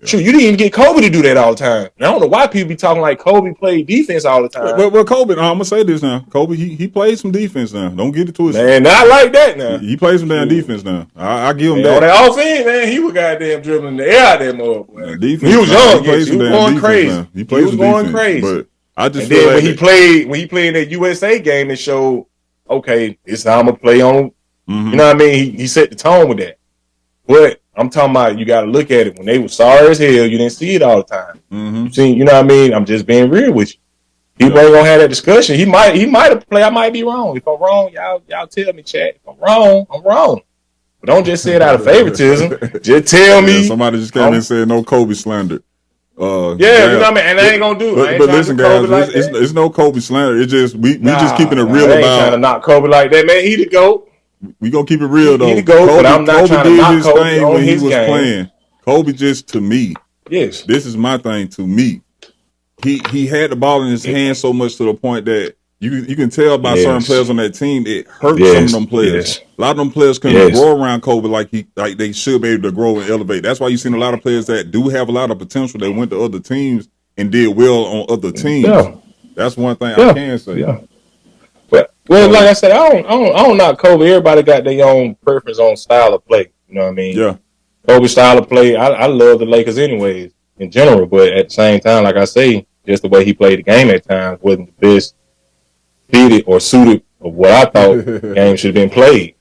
Shoot, you didn't even get Kobe to do that all the time. And I don't know why people be talking like Kobe played defense all the time. Well, Kobe, I'm going to say this now. Kobe, he played some defense now. Don't get it twisted. Man, not like that now. He played some damn defense now. I give him that. On that offense, man, he was goddamn dribbling the air out of that motherfucker. Defense, he was young. He was going crazy. He was going crazy. But I just and feel then like when he played in that USA game, it showed, okay, this how I'm going to play on. You know what I mean? He set the tone with that. But I'm talking about you got to look at it. When they were sorry as hell, you didn't see it all the time. You seen, you know what I mean? I'm just being real with you. People ain't gonna have that discussion. He might have played. I might be wrong. If I'm wrong, y'all tell me, chat. If I'm wrong, I'm wrong. But don't just say it out of favoritism. Just tell me. Somebody just came in and said no Kobe slander. You know what I mean? And I ain't gonna do it. But listen, guys, like it's no Kobe slander. It's just we just keeping it real about. I ain't trying to knock Kobe like that, man. He the GOAT. We gonna keep it real though. He the GOAT, but I'm not trying to knock his Kobe thing on when he his was game. playing. Kobe just to me. Yes. This is my thing to me. He had the ball in his hand so much to the point that You can tell by certain Yes. players on that team, it hurts some of Yes. them players. Yes. A lot of them players couldn't Yes. grow around Kobe like they should be able to grow and elevate. That's why you've seen a lot of players that do have a lot of potential that went to other teams and did well on other teams. Yeah. That's one thing I Yeah. can say. Yeah. Well, like So I said, I don't knock Kobe. Everybody got their own preference on style of play. You know what I mean? yeah, Kobe style of play. I love the Lakers anyways in general, but at the same time, like I say, just the way he played the game at times wasn't the best fitted or suited of what I thought the game should have been played.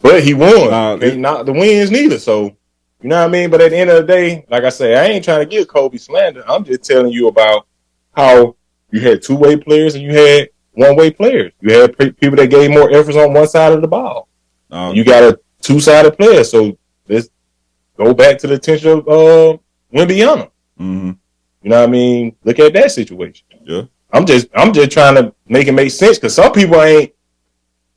But he won. nah, Can't knock the wins neither. So you know what I mean? But at the end of the day, like I say, I ain't trying to give Kobe slander. I'm just telling you about how you had two-way players and you had one-way players. You had people that gave more efforts on one side of the ball. You got a two-sided player. So let's go back to the attention of Wimbyana. mm-hmm, You know what I mean? Look at that situation. yeah, I'm just trying to make it make sense because some people ain't.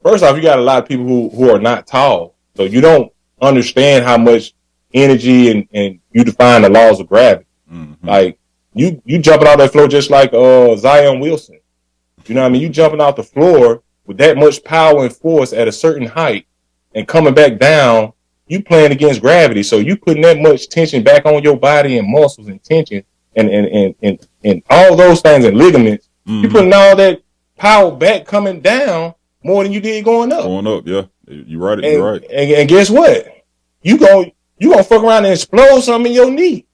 First off, you got a lot of people who are not tall, so you don't understand how much energy and you define the laws of gravity. mm-hmm, Like you jumping out that floor just like Zion Wilson. You know what I mean? You jumping out the floor with that much power and force at a certain height and coming back down. You playing against gravity, so you putting that much tension back on your body and muscles and tension and all those things and ligaments. You mm-hmm. putting all that power back coming down more than you did going up. Going up, yeah. You're right. And, You're right. and guess what? You gonna fuck around and explode something in your knee,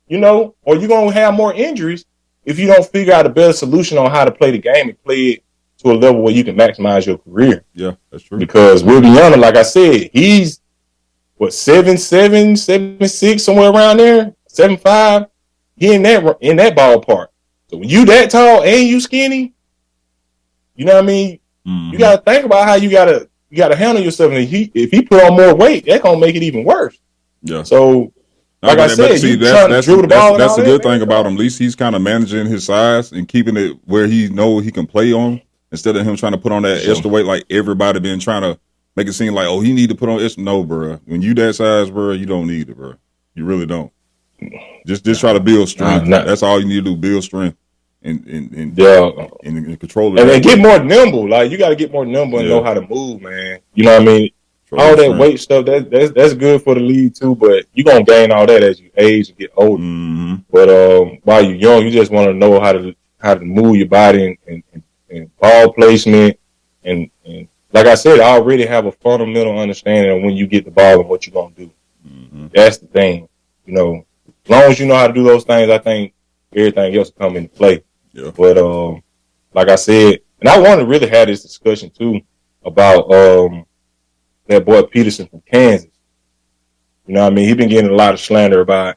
you know, or you gonna have more injuries if you don't figure out a better solution on how to play the game and play it to a level where you can maximize your career. Yeah, that's true. Because Wimbyana, like I said, he's what 7'7", 7'6", somewhere around there, 7'5". He in that ballpark. So when you that tall and you skinny, you know what I mean. Mm-hmm. You got to think about how you gotta handle yourself. And if he put on more weight, that's gonna make it even worse. Yeah. So, like I said, see, you trying to dribble the ball. That's the good thing about him. At least he's kind of managing his size and keeping it where he know he can play on, instead of him trying to put on that extra weight like everybody been trying to make it seem like, oh, he need to put on extra. No, bro. When you that size, bro, you don't need it, bro. You really don't. Just try to build strength. That's all you need to do. Build strength and control it. And get more nimble. Like you got to get more nimble and know how to move, man. You know what I mean? All that weight stuff, that's good for the league too, but you're gonna gain all that as you age and get older. Mm-hmm. But while you're young, you just want to know how to move your body and ball placement and like I said, I already have a fundamental understanding of when you get the ball and what you're gonna do. Mm-hmm. That's the thing. You know, as long as you know how to do those things, I think everything else will come into play. Yeah. But like I said, and I want to really have this discussion too about that boy Peterson from Kansas. You know what I mean? He's been getting a lot of slander about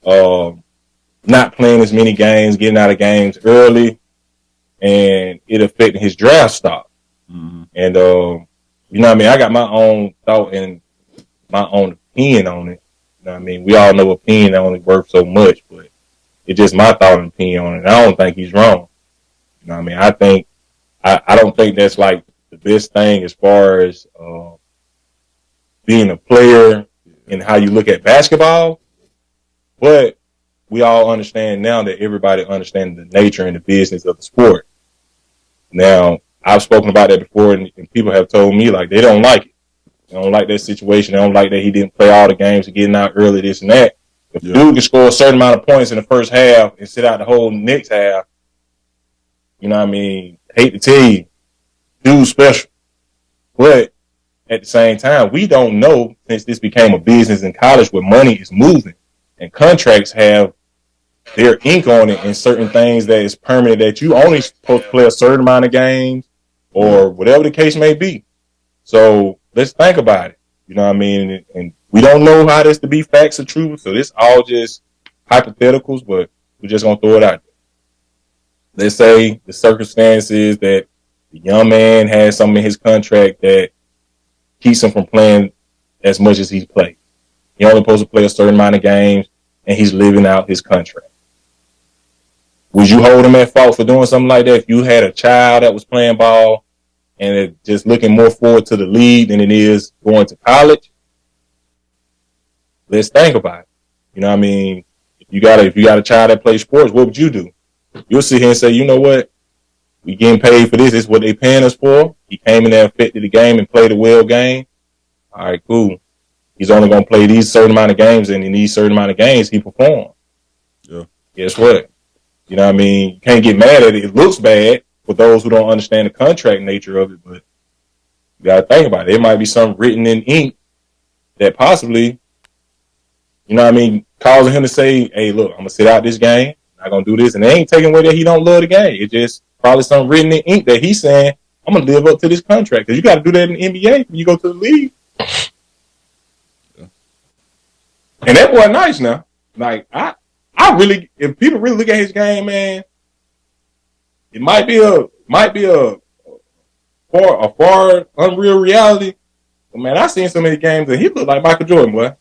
not playing as many games, getting out of games early, and it affecting his draft stock. Mm-hmm. And you know what I mean? I got my own thought and my own opinion on it. You know what I mean? We all know opinion only worth so much, but it's just my thought and opinion on it. And I don't think he's wrong. You know what I mean? I think I don't think that's like the best thing as far as being a player and how you look at basketball. But we all understand now that everybody understands the nature and the business of the sport. Now, I've spoken about that before, and people have told me like they don't like it. They don't like that situation. They don't like that he didn't play all the games and getting out early, this and that. If dude can score a certain amount of points in the first half and sit out the whole next half, you know what I mean? Hate to tell you, dude's special. But at the same time, we don't know, since this became a business in college where money is moving and contracts have their ink on it and certain things that is permanent that you only supposed to play a certain amount of games or whatever the case may be. So let's think about it. You know what I mean? And we don't know how this to be facts or truth. So this all just hypotheticals, but we're just going to throw it out there. Let's say the circumstance is that the young man has something in his contract that keeps him from playing as much as he's played. He only supposed to play a certain amount of games, and he's living out his contract. Would you hold him at fault for doing something like that if you had a child that was playing ball and it just looking more forward to the league than it is going to college? Let's think about it. You know what I mean? If you got a child that plays sports, what would you do? You'll sit here and say, you know what? We getting paid for this. This is what they paying us for. He came in there, affected the game, and played a well game. All right, cool. He's only gonna play these certain amount of games, and in these certain amount of games, he performed. Yeah. Guess what? You know what I mean? You can't get mad at it. It looks bad for those who don't understand the contract nature of it, but you gotta think about it. It might be something written in ink that possibly, you know what I mean, causing him to say, hey, look, I'm gonna sit out this game. I'm not gonna do this. And they ain't taking away that he don't love the game. It's just probably something written in ink that he's saying, I'm gonna live up to this contract. Because you gotta do that in the NBA when you go to the league. Yeah. And that boy nice now. Like I really, if people really look at his game, man, it might be a far unreal reality. But man, I seen so many games and he looked like Michael Jordan, boy.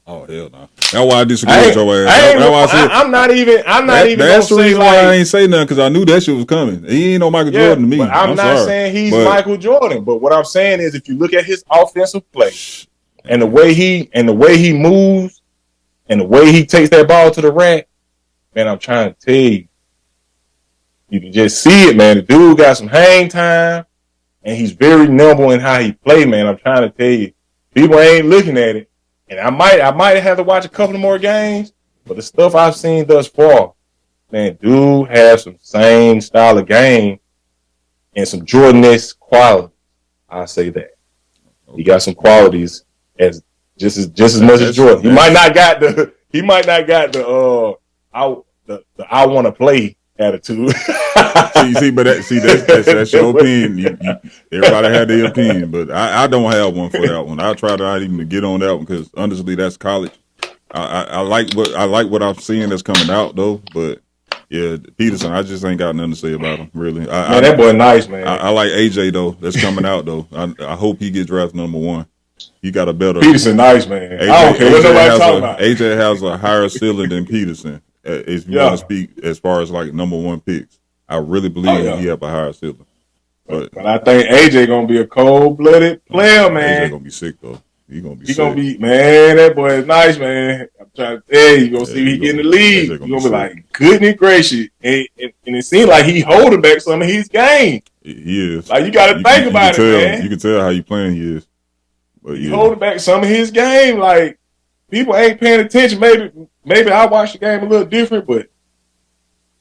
Oh hell no! That's why I disagree with your ass. I'm not even That's the reason why I ain't say nothing because I knew that shit was coming. He ain't no Michael Jordan to me. But I'm not saying he's Michael Jordan. But what I'm saying is, if you look at his offensive play and the way he moves and the way he takes that ball to the rack, man, I'm trying to tell you, you can just see it, man. The dude got some hang time, and he's very nimble in how he play, man. I'm trying to tell you, people ain't looking at it. And I might have to watch a couple more games, but the stuff I've seen thus far, man, dude has some same style of game and some Jordan-esque quality. I say that. Okay. He got some qualities as just as much as Jordan. He might not got the I want to play attitude. That's your opinion. Everybody had their opinion, but I don't have one for that one. I try to not even get on that one because honestly, that's college. I like what I'm seeing that's coming out though, but yeah, Peterson, I just ain't got nothing to say about him really. Man, that boy nice, man. I like AJ though. That's coming out though. I hope he gets drafted number 1. He got a better. Peterson nice, man. I don't care what nobody talking about. AJ has a higher ceiling than Peterson. If you want to speak as far as like number 1 picks, I really believe he have a higher ceiling. But I think AJ gonna be a cold-blooded player, man. AJ gonna be sick though. He gonna be man. That boy is nice, man. I'm trying to tell you, you gonna see he get in the league. You gonna be like, goodness gracious, and it seems like he holding back some of his game. He is. Like you got to think about it, man. You can tell how you playing he is. But he holding back some of his game. Like people ain't paying attention. Maybe I watch the game a little different, but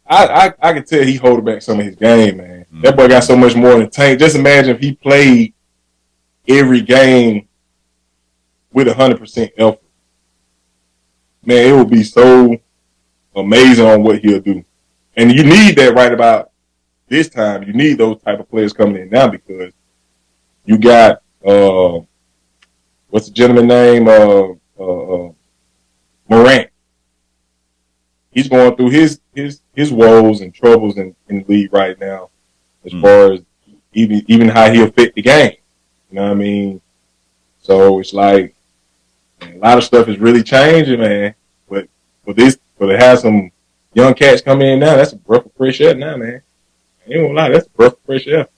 I can tell he holding back some of his game, man. Mm-hmm. That boy got so much more in the tank. Just imagine if he played every game with 100% effort. Man, it would be so amazing on what he'll do. And you need that right about this time. You need those type of players coming in now because you got what's the gentleman's name? Morant. He's going through his woes and troubles in the league right now, as far as even how he affect the game. You know what I mean? So it's like man, a lot of stuff is really changing, man. But to have some young cats come in now, that's a breath of fresh air now, man. I ain't gonna lie, that's a breath of fresh air.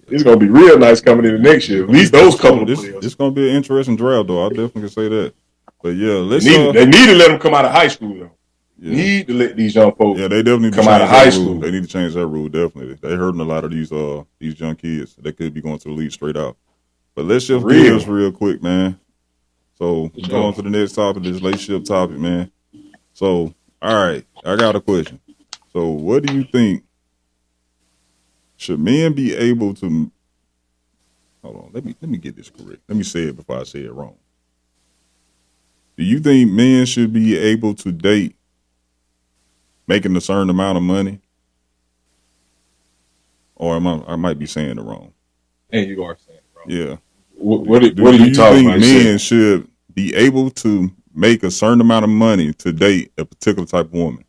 It's gonna be real nice coming in the next year. At least those couple of players. It's gonna be an interesting draft, though. I definitely can say that. But yeah, they need to let them come out of high school, though. Yeah. Need to let these young folks. Yeah, they definitely come out of high school. They need to change that rule. Definitely, they hurting a lot of these young kids. They could be going to the league straight out. But let's shift gears real quick, man. So going to the next topic, this relationship topic, man. So all right, I got a question. So what do you think? Should men be able to? Hold on, let me get this correct. Let me say it before I say it wrong. Do you think men should be able to date making a certain amount of money? Or I might be saying it wrong. And you are saying it wrong. Yeah. What are you talking about? Do you think men should be able to make a certain amount of money to date a particular type of woman?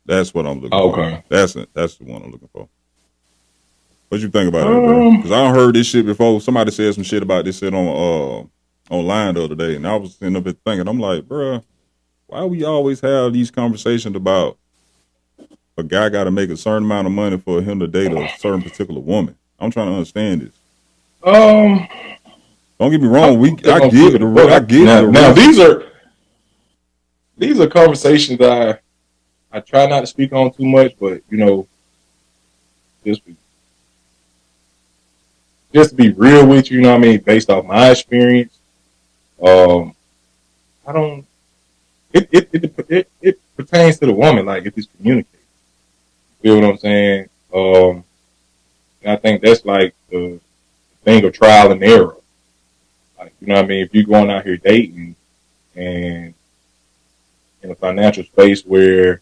That's what I'm looking for. Okay. That's the one I'm looking for. What you think about it? Because I don't heard this shit before. Somebody said some shit about this shit on online the other day, and I was sitting up there thinking, I'm like, bruh, why we always have these conversations about a guy got to make a certain amount of money for him to date a certain particular woman? I'm trying to understand this. Don't get me wrong. I get it. Now these are conversations I try not to speak on too much, but you know, just be, just to be real with you, you know what I mean, based off my experience, um, I don't. It pertains to the woman, like if it's communicated. You feel what I'm saying? And I think that's like the thing of trial and error. Like, you know what I mean? If you're going out here dating and in a financial space where,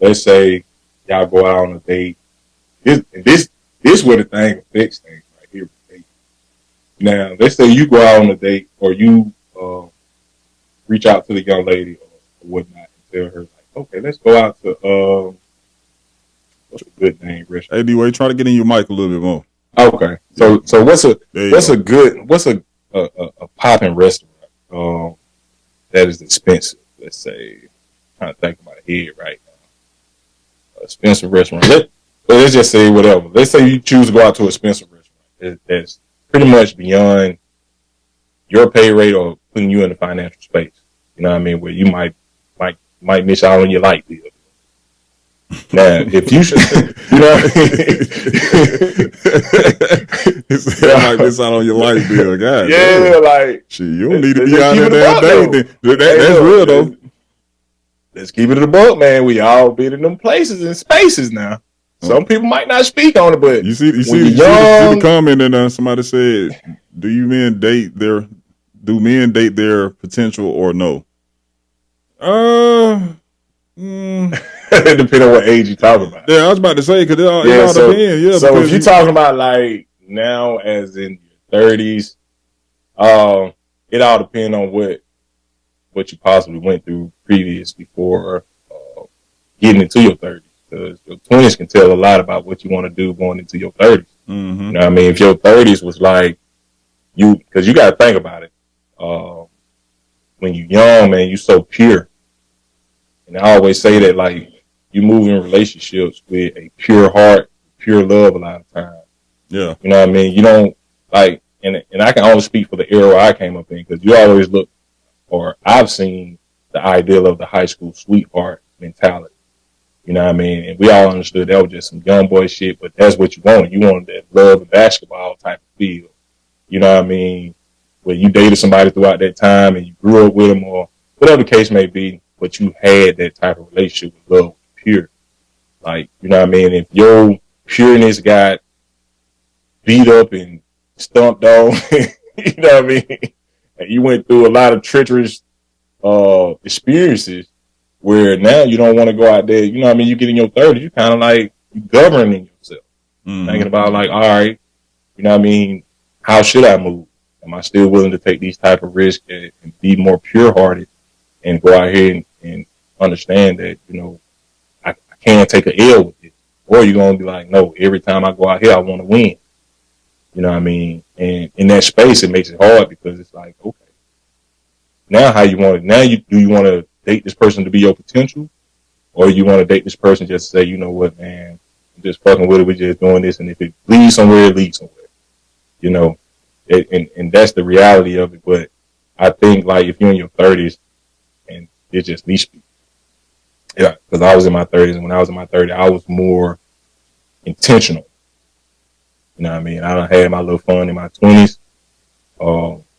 let's say, y'all go out on a date, this where the thing affects things right here. Now, let's say you go out on a date or you reach out to the young lady or whatnot and tell her like, okay, let's go out to what's a good name restaurant? Hey, D-Way, try to get in your mic a little bit more. Okay, so what's a popping restaurant that is expensive? Let's say, I'm trying to think about it here right now. Expensive restaurant. Let's just say whatever. Let's say you choose to go out to an expensive restaurant that's pretty much beyond your pay rate or putting you in the financial space. You know what I mean? Where you might miss out on your light bill. Now, if you should, you know, I might miss out on your light bill, guys. Yeah, like shit, you don't need to be out there damn day. That's real though. Let's keep it in the book, man. We all been in them places and spaces now. Some people might not speak on it, but you see the comment and somebody said, "Do men date their potential or no?" Depending on what age you talking about. Yeah, I was about to say because it all depends. Yeah, so if you're talking about like now, as in your 30s, it all depends on what you possibly went through previous before getting into your 30s. Because your 20s can tell a lot about what you want to do going into your 30s. Mm-hmm. You know what I mean? If your 30s was like because you got to think about it. When you're young, man, you so pure. And I always say that, like, you move in relationships with a pure heart, pure love a lot of times. Yeah. You know what I mean? You don't, like, and I can only speak for the era I came up in, because you always look, or I've seen the ideal of the high school sweetheart mentality. You know what I mean? And we all understood that was just some young boy shit, but that's what you wanted. You wanted that love and basketball type of feel. You know what I mean? Where you dated somebody throughout that time and you grew up with them or whatever the case may be, but you had that type of relationship with love, pure. Like, you know what I mean? If your pureness got beat up and stumped on, you know what I mean? And you went through a lot of treacherous experiences where now you don't want to go out there, you know what I mean? You get in your 30s, you kind of like you governing yourself. Mm-hmm. Thinking about like, all right, you know what I mean? How should I move? Am I still willing to take these type of risks and be more pure-hearted and go out here and understand that, you know, I can't take an L with it. Or you're going to be like, no, every time I go out here, I want to win. You know what I mean? And in that space, it makes it hard because it's like, okay, now how you want it? Now do you want to date this person to be your potential? Or you want to date this person just to say, you know what, man, I'm just fucking with it. We're just doing this. And if it leads somewhere, it leads somewhere. You know? And that's the reality of it. But I think, like, if you're in your 30s, and it's just me speaking. Yeah, because I was in my 30s, and when I was in my 30s, I was more intentional. You know what I mean? I done had my little fun in my 20s.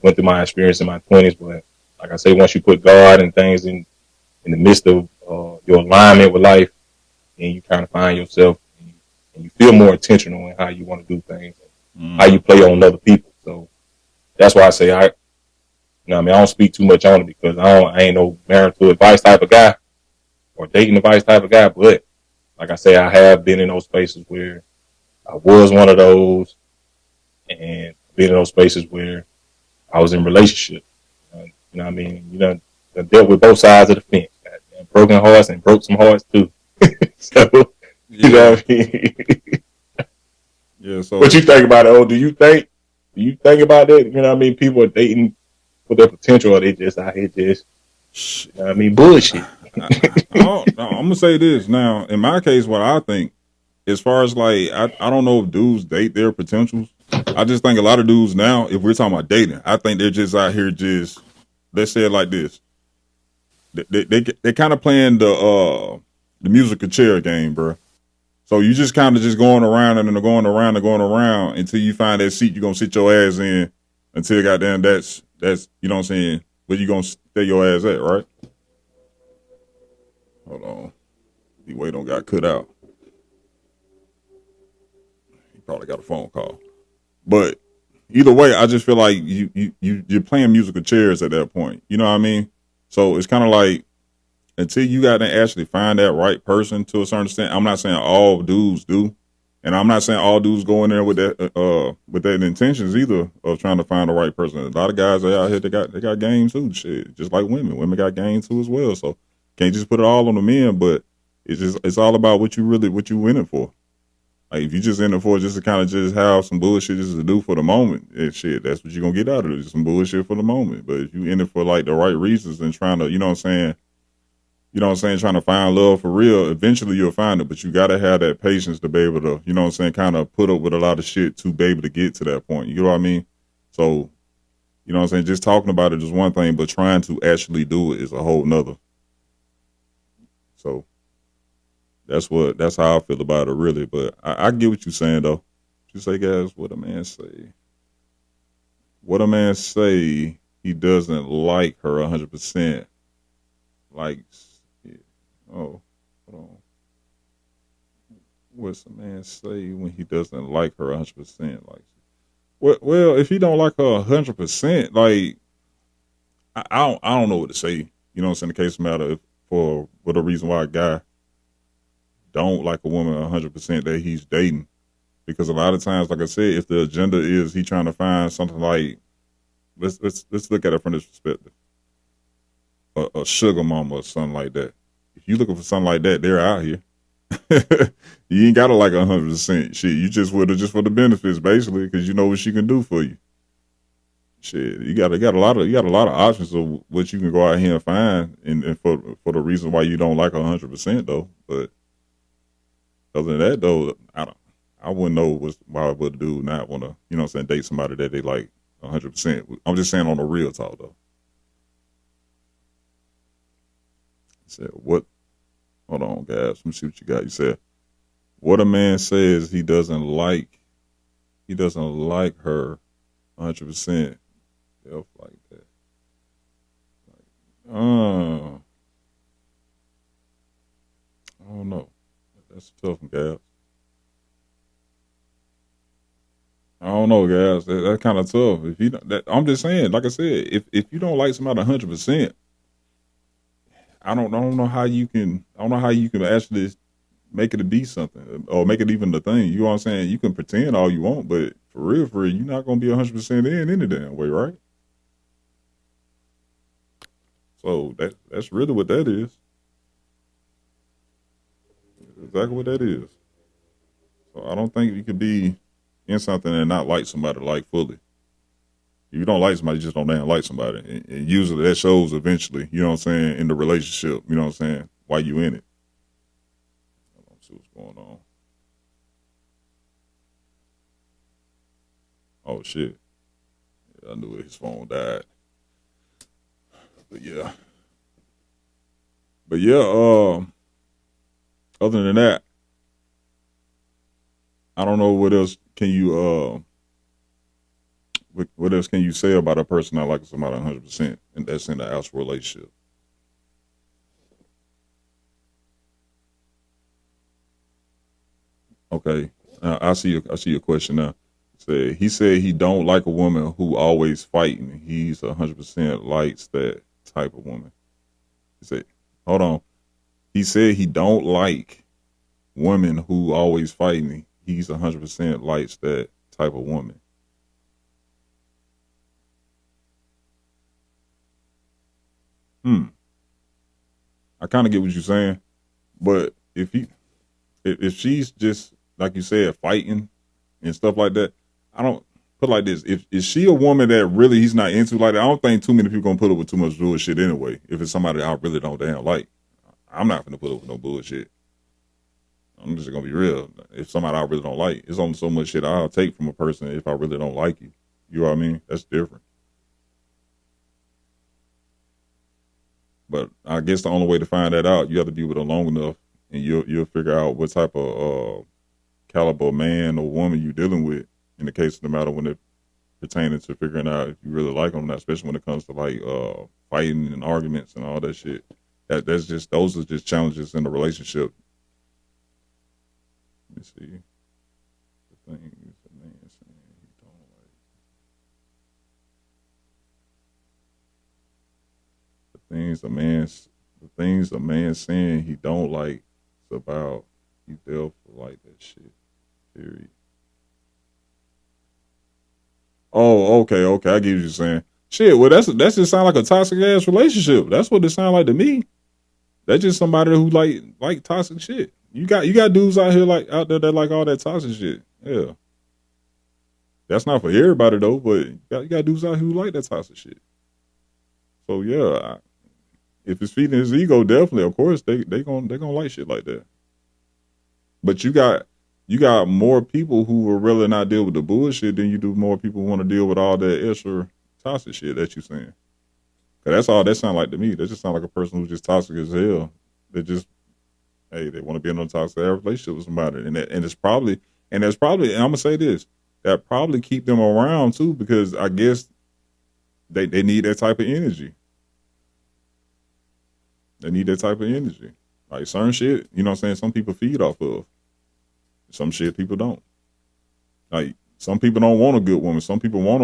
Went through my experience in my 20s, but like I say, once you put God and things in the midst of your alignment with life, and you kind of find yourself, and you feel more intentional in how you want to do things, how you play on other people. So that's why I say you know what I mean, I don't speak too much on it because I ain't no marital advice type of guy or dating advice type of guy. But like I say, I have been in those spaces where I was one of those, and been in those spaces where I was in relationships. You know what I mean? You know, I dealt with both sides of the fence. Broken hearts and broke some hearts too. So you know what I mean? Yeah. So what you think about it? Do you think about that? You know what I mean? People are dating for their potential, or they just out here just, you know what I mean, bullshit. I'm gonna say this now. In my case, what I think, as far as like, I don't know if dudes date their potentials. I just think a lot of dudes now, if we're talking about dating, I think they're just out here just, let's say it like this. They kind of playing the musical chair game, bro. So you just kind of just going around and going around and going around until you find that seat you're gonna sit your ass in until goddamn that's you know what I'm saying, where you gonna stay your ass at, right? Hold on. The way don't got cut out. He probably got a phone call. But either way, I just feel like you're playing musical chairs at that point. You know what I mean? So it's kind of like until you got to actually find that right person to a certain extent. I'm not saying all dudes do, and I'm not saying all dudes go in there with that intentions either of trying to find the right person. A lot of guys are out here they got game too, shit. Just like women, women got game too as well. So can't just put it all on the men, but it's all about what you in it for. Like if you just in it for just to kind of just have some bullshit just to do for the moment and shit, that's what you're gonna get out of it, just some bullshit for the moment. But if you in it for like the right reasons and trying to, trying to find love for real, eventually you'll find it. But you gotta have that patience to be able to, kind of put up with a lot of shit to be able to get to that point. You know what I mean? So, just talking about it is one thing, but trying to actually do it is a whole nother. So that's how I feel about it, really. But I get what you're saying, though. You say, guys, what a man say. What a man say he doesn't like her 100%. Like, yeah. Oh, hold on. What's a man say when he doesn't like her 100%? Like, well, if he don't like her 100%, like, I don't know what to say. You know what I'm saying? The case matter for the reason why a guy don't like a woman 100% that he's dating. Because a lot of times, like I said, if the agenda is he trying to find something like, let's look at it from this perspective, a sugar mama or something like that. If you looking for something like that, they're out here. You ain't gotta like 100% shit. You just with her just for the benefits, basically, because you know what she can do for you. Shit, you got a lot of options of what you can go out here and find, and for the reason why you don't like 100% though. But other than that though, I wouldn't know why would a dude not want to, date somebody that they like 100%. I'm just saying on the real talk though. Said what? Hold on, guys. Let me see what you got. You said what a man says he doesn't like. He doesn't like her 100%. Like that. I don't know. That's a tough one, guys. I don't know, guys. That's kind of tough. If you, I'm just saying. Like I said, if you don't like somebody 100%, I don't know how you can. I don't know how you can actually make it to be something or make it even the thing. You know what I'm saying? You can pretend all you want, but for real, you're not gonna be 100% in any damn way, right? So that's really what that is. Exactly what that is. So I don't think you could be in something and not like somebody like fully. If you don't like somebody, you just don't damn like somebody. And usually that shows eventually, you know what I'm saying, in the relationship, you know what I'm saying, why you in it. Let's see what's going on. Oh shit. Yeah, I knew it. His phone died. But yeah. But yeah, other than that, I don't know what else can you what else can you say about a person not liking somebody 100% and that's in the actual relationship? Okay, I see your question now. He said he don't like a woman who always fighting. He's 100% likes that type of woman. He said, hold on. He said he don't like women who always fighting. He's 100% likes that type of woman. Hmm. I kind of get what you're saying, but if she's just like you said fighting and stuff like that, I don't put it like this. If is she a woman that really he's not into like that, I don't think too many people gonna put up with too much bullshit anyway. If it's somebody I really don't damn like, I'm not gonna put up with no bullshit. I'm just gonna be real. If somebody I really don't like, it's only so much shit I'll take from a person if I really don't like you. You know what I mean? That's different. But I guess the only way to find that out, you have to be with her long enough and you'll figure out what type of caliber man or woman you're dealing with in the case of the matter when it pertaining to figuring out if you really like them or not, especially when it comes to like fighting and arguments and all that shit. That's just those are just challenges in the relationship. Let me see the things a man saying he don't like. The things a man the things a man saying he don't like. It's about he definitely like that shit. Period. Oh, okay. I get what you're saying. Shit, well that's just sound like a toxic ass relationship. That's what it sound like to me. That's just somebody who like toxic shit. You got dudes out here like out there that like all that toxic shit. Yeah, that's not for everybody though, but you got dudes out here who like that toxic shit. So yeah, if it's feeding his ego, definitely, of course they gonna like shit like that. But you got more people who will really not deal with the bullshit than you do more people who want to deal with all that extra toxic shit that you saying. Cause that's all that sound like to me. That just sound like a person who's just toxic as hell. They just hey, they want to be in a toxic relationship with somebody, and it's probably and I'm gonna say this that probably keep them around too because I guess they need that type of energy. They need that type of energy. Like certain shit, you know what I'm saying? Some people feed off of. Some shit people don't. Like some people don't want a good woman. Some people want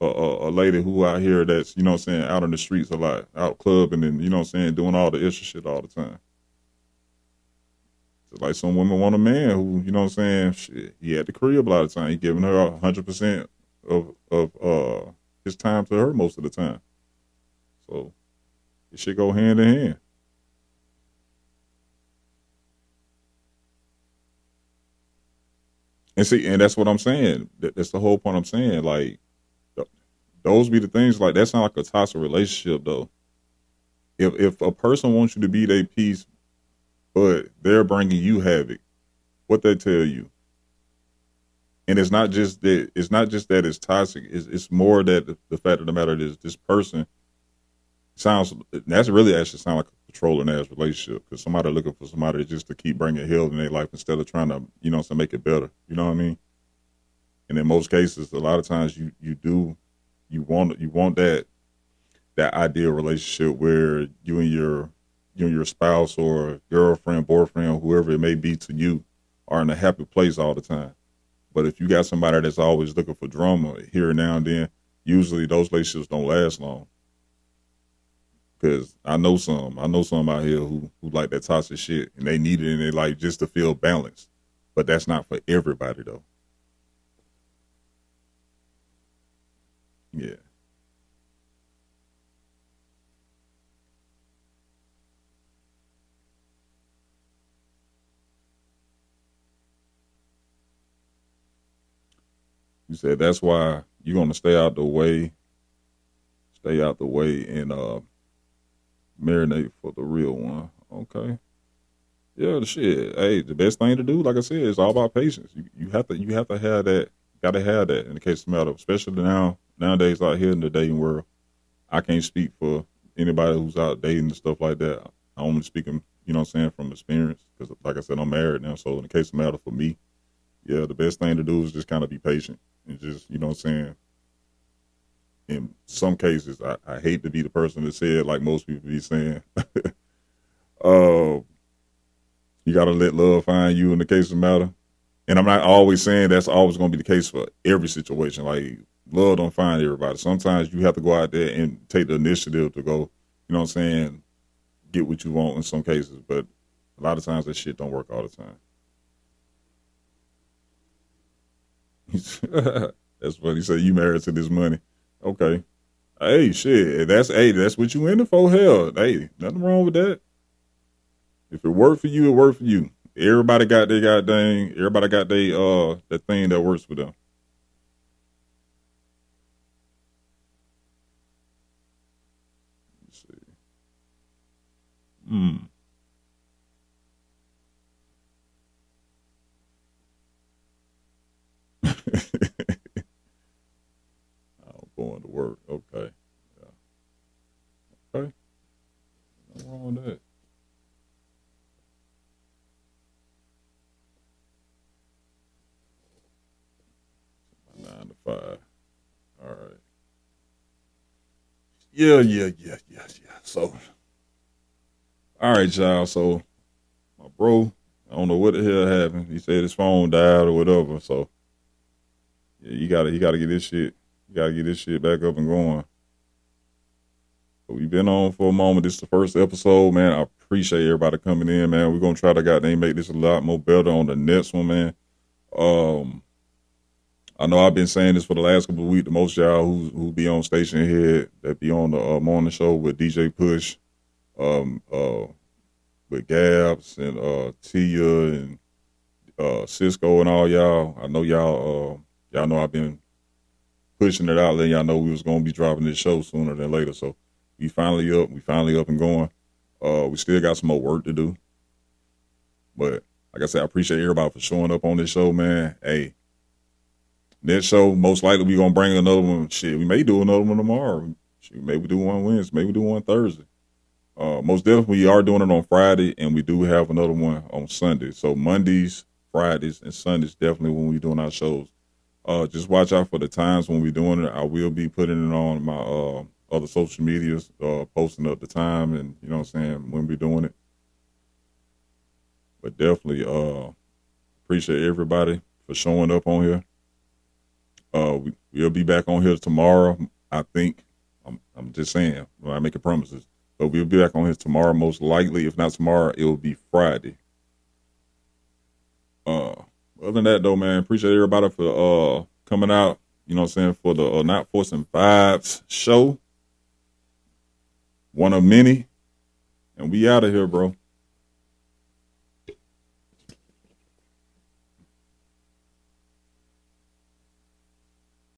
a lady who out here that's, you know what I'm saying, out in the streets a lot, out clubbing and, you know what I'm saying, doing all the extra shit all the time. So like some women want a man who, you know what I'm saying, shit, he at the crib a lot of time. He giving her 100% of his time to her most of the time. So it should go hand in hand. And see, and that's what I'm saying. That's the whole point I'm saying. Like those be the things like that sound like a toxic relationship though. If a person wants you to be their peace, but they're bringing you havoc, what they tell you, and it's not just that it's toxic. It's more that the fact of the matter is this person sounds that's really actually sound like a controlling ass relationship because somebody looking for somebody just to keep bringing hell in their life instead of trying to to make it better. You know what I mean? And in most cases, a lot of times you want that ideal relationship where you and your spouse or girlfriend, boyfriend, whoever it may be to you, are in a happy place all the time. But if you got somebody that's always looking for drama here and now and then, usually those relationships don't last long. Because I know some out here who like that toxic shit and they need it in their life just to feel balanced. But that's not for everybody though. Yeah. You said that's why you're gonna stay out the way and marinate for the real one. Okay. Yeah, the shit. Hey, the best thing to do, like I said, is all about patience. You have to have that. Got to have that in the case of the matter, especially nowadays out here in the dating world. I can't speak for anybody who's out dating and stuff like that. I only speaking, what I'm saying, from experience because, like I said, I'm married now. So in the case of the matter for me, yeah, the best thing to do is just kind of be patient and just, what I'm saying. In some cases, I hate to be the person that said like most people be saying, uh, you got to let love find you in the case of the matter. And I'm not always saying that's always going to be the case for every situation. Like love don't find everybody. Sometimes you have to go out there and take the initiative to go, what I'm saying, get what you want in some cases. But a lot of times that shit don't work all the time. That's funny. You say you married to this money. Okay. Hey, shit. That's what you in it for. Hell, hey, nothing wrong with that. If it worked for you, it worked for you. Everybody got their goddamn. Everybody got their that thing that works for them. Let's see. Hmm. I'm going to work. Okay. Yeah. Okay. Nothing wrong with that. Yeah. So, all right, y'all. So, my bro, I don't know what the hell happened. He said his phone died or whatever. So, yeah, you gotta get this shit. You gotta get this shit back up and going. But we've been on for a moment. This is the first episode, man. I appreciate everybody coming in, man. We're gonna try to goddamn make this a lot more better on the next one, man. Um, I know I've been saying this for the last couple of weeks. The most y'all who be on station here that be on the morning show with DJ Push, um, uh, with Gabs and Tia and Cisco and all y'all. I know y'all know I've been pushing it out, letting y'all know we was gonna be dropping this show sooner than later. So we finally up and going. We still got some more work to do, but like I said, I appreciate everybody for showing up on this show, man. Hey, next show, most likely we gonna bring another one. Shit, we may do another one tomorrow. Shit, maybe do one Wednesday, maybe do one Thursday. Most definitely we are doing it on Friday, and we do have another one on Sunday. So Mondays, Fridays, and Sundays definitely when we doing our shows. Just watch out for the times when we're doing it. I will be putting it on my other social medias, posting up the time and you know what I'm saying when we're doing it. But definitely appreciate everybody for showing up on here. We'll be back on here tomorrow. I think. I'm just saying. I'm not making promises, but we'll be back on here tomorrow. Most likely, if not tomorrow, it will be Friday. Other than that, though, man, appreciate everybody for coming out. You know what I'm saying for the Not Forcing Vibes show. One of many, and we out of here, bro.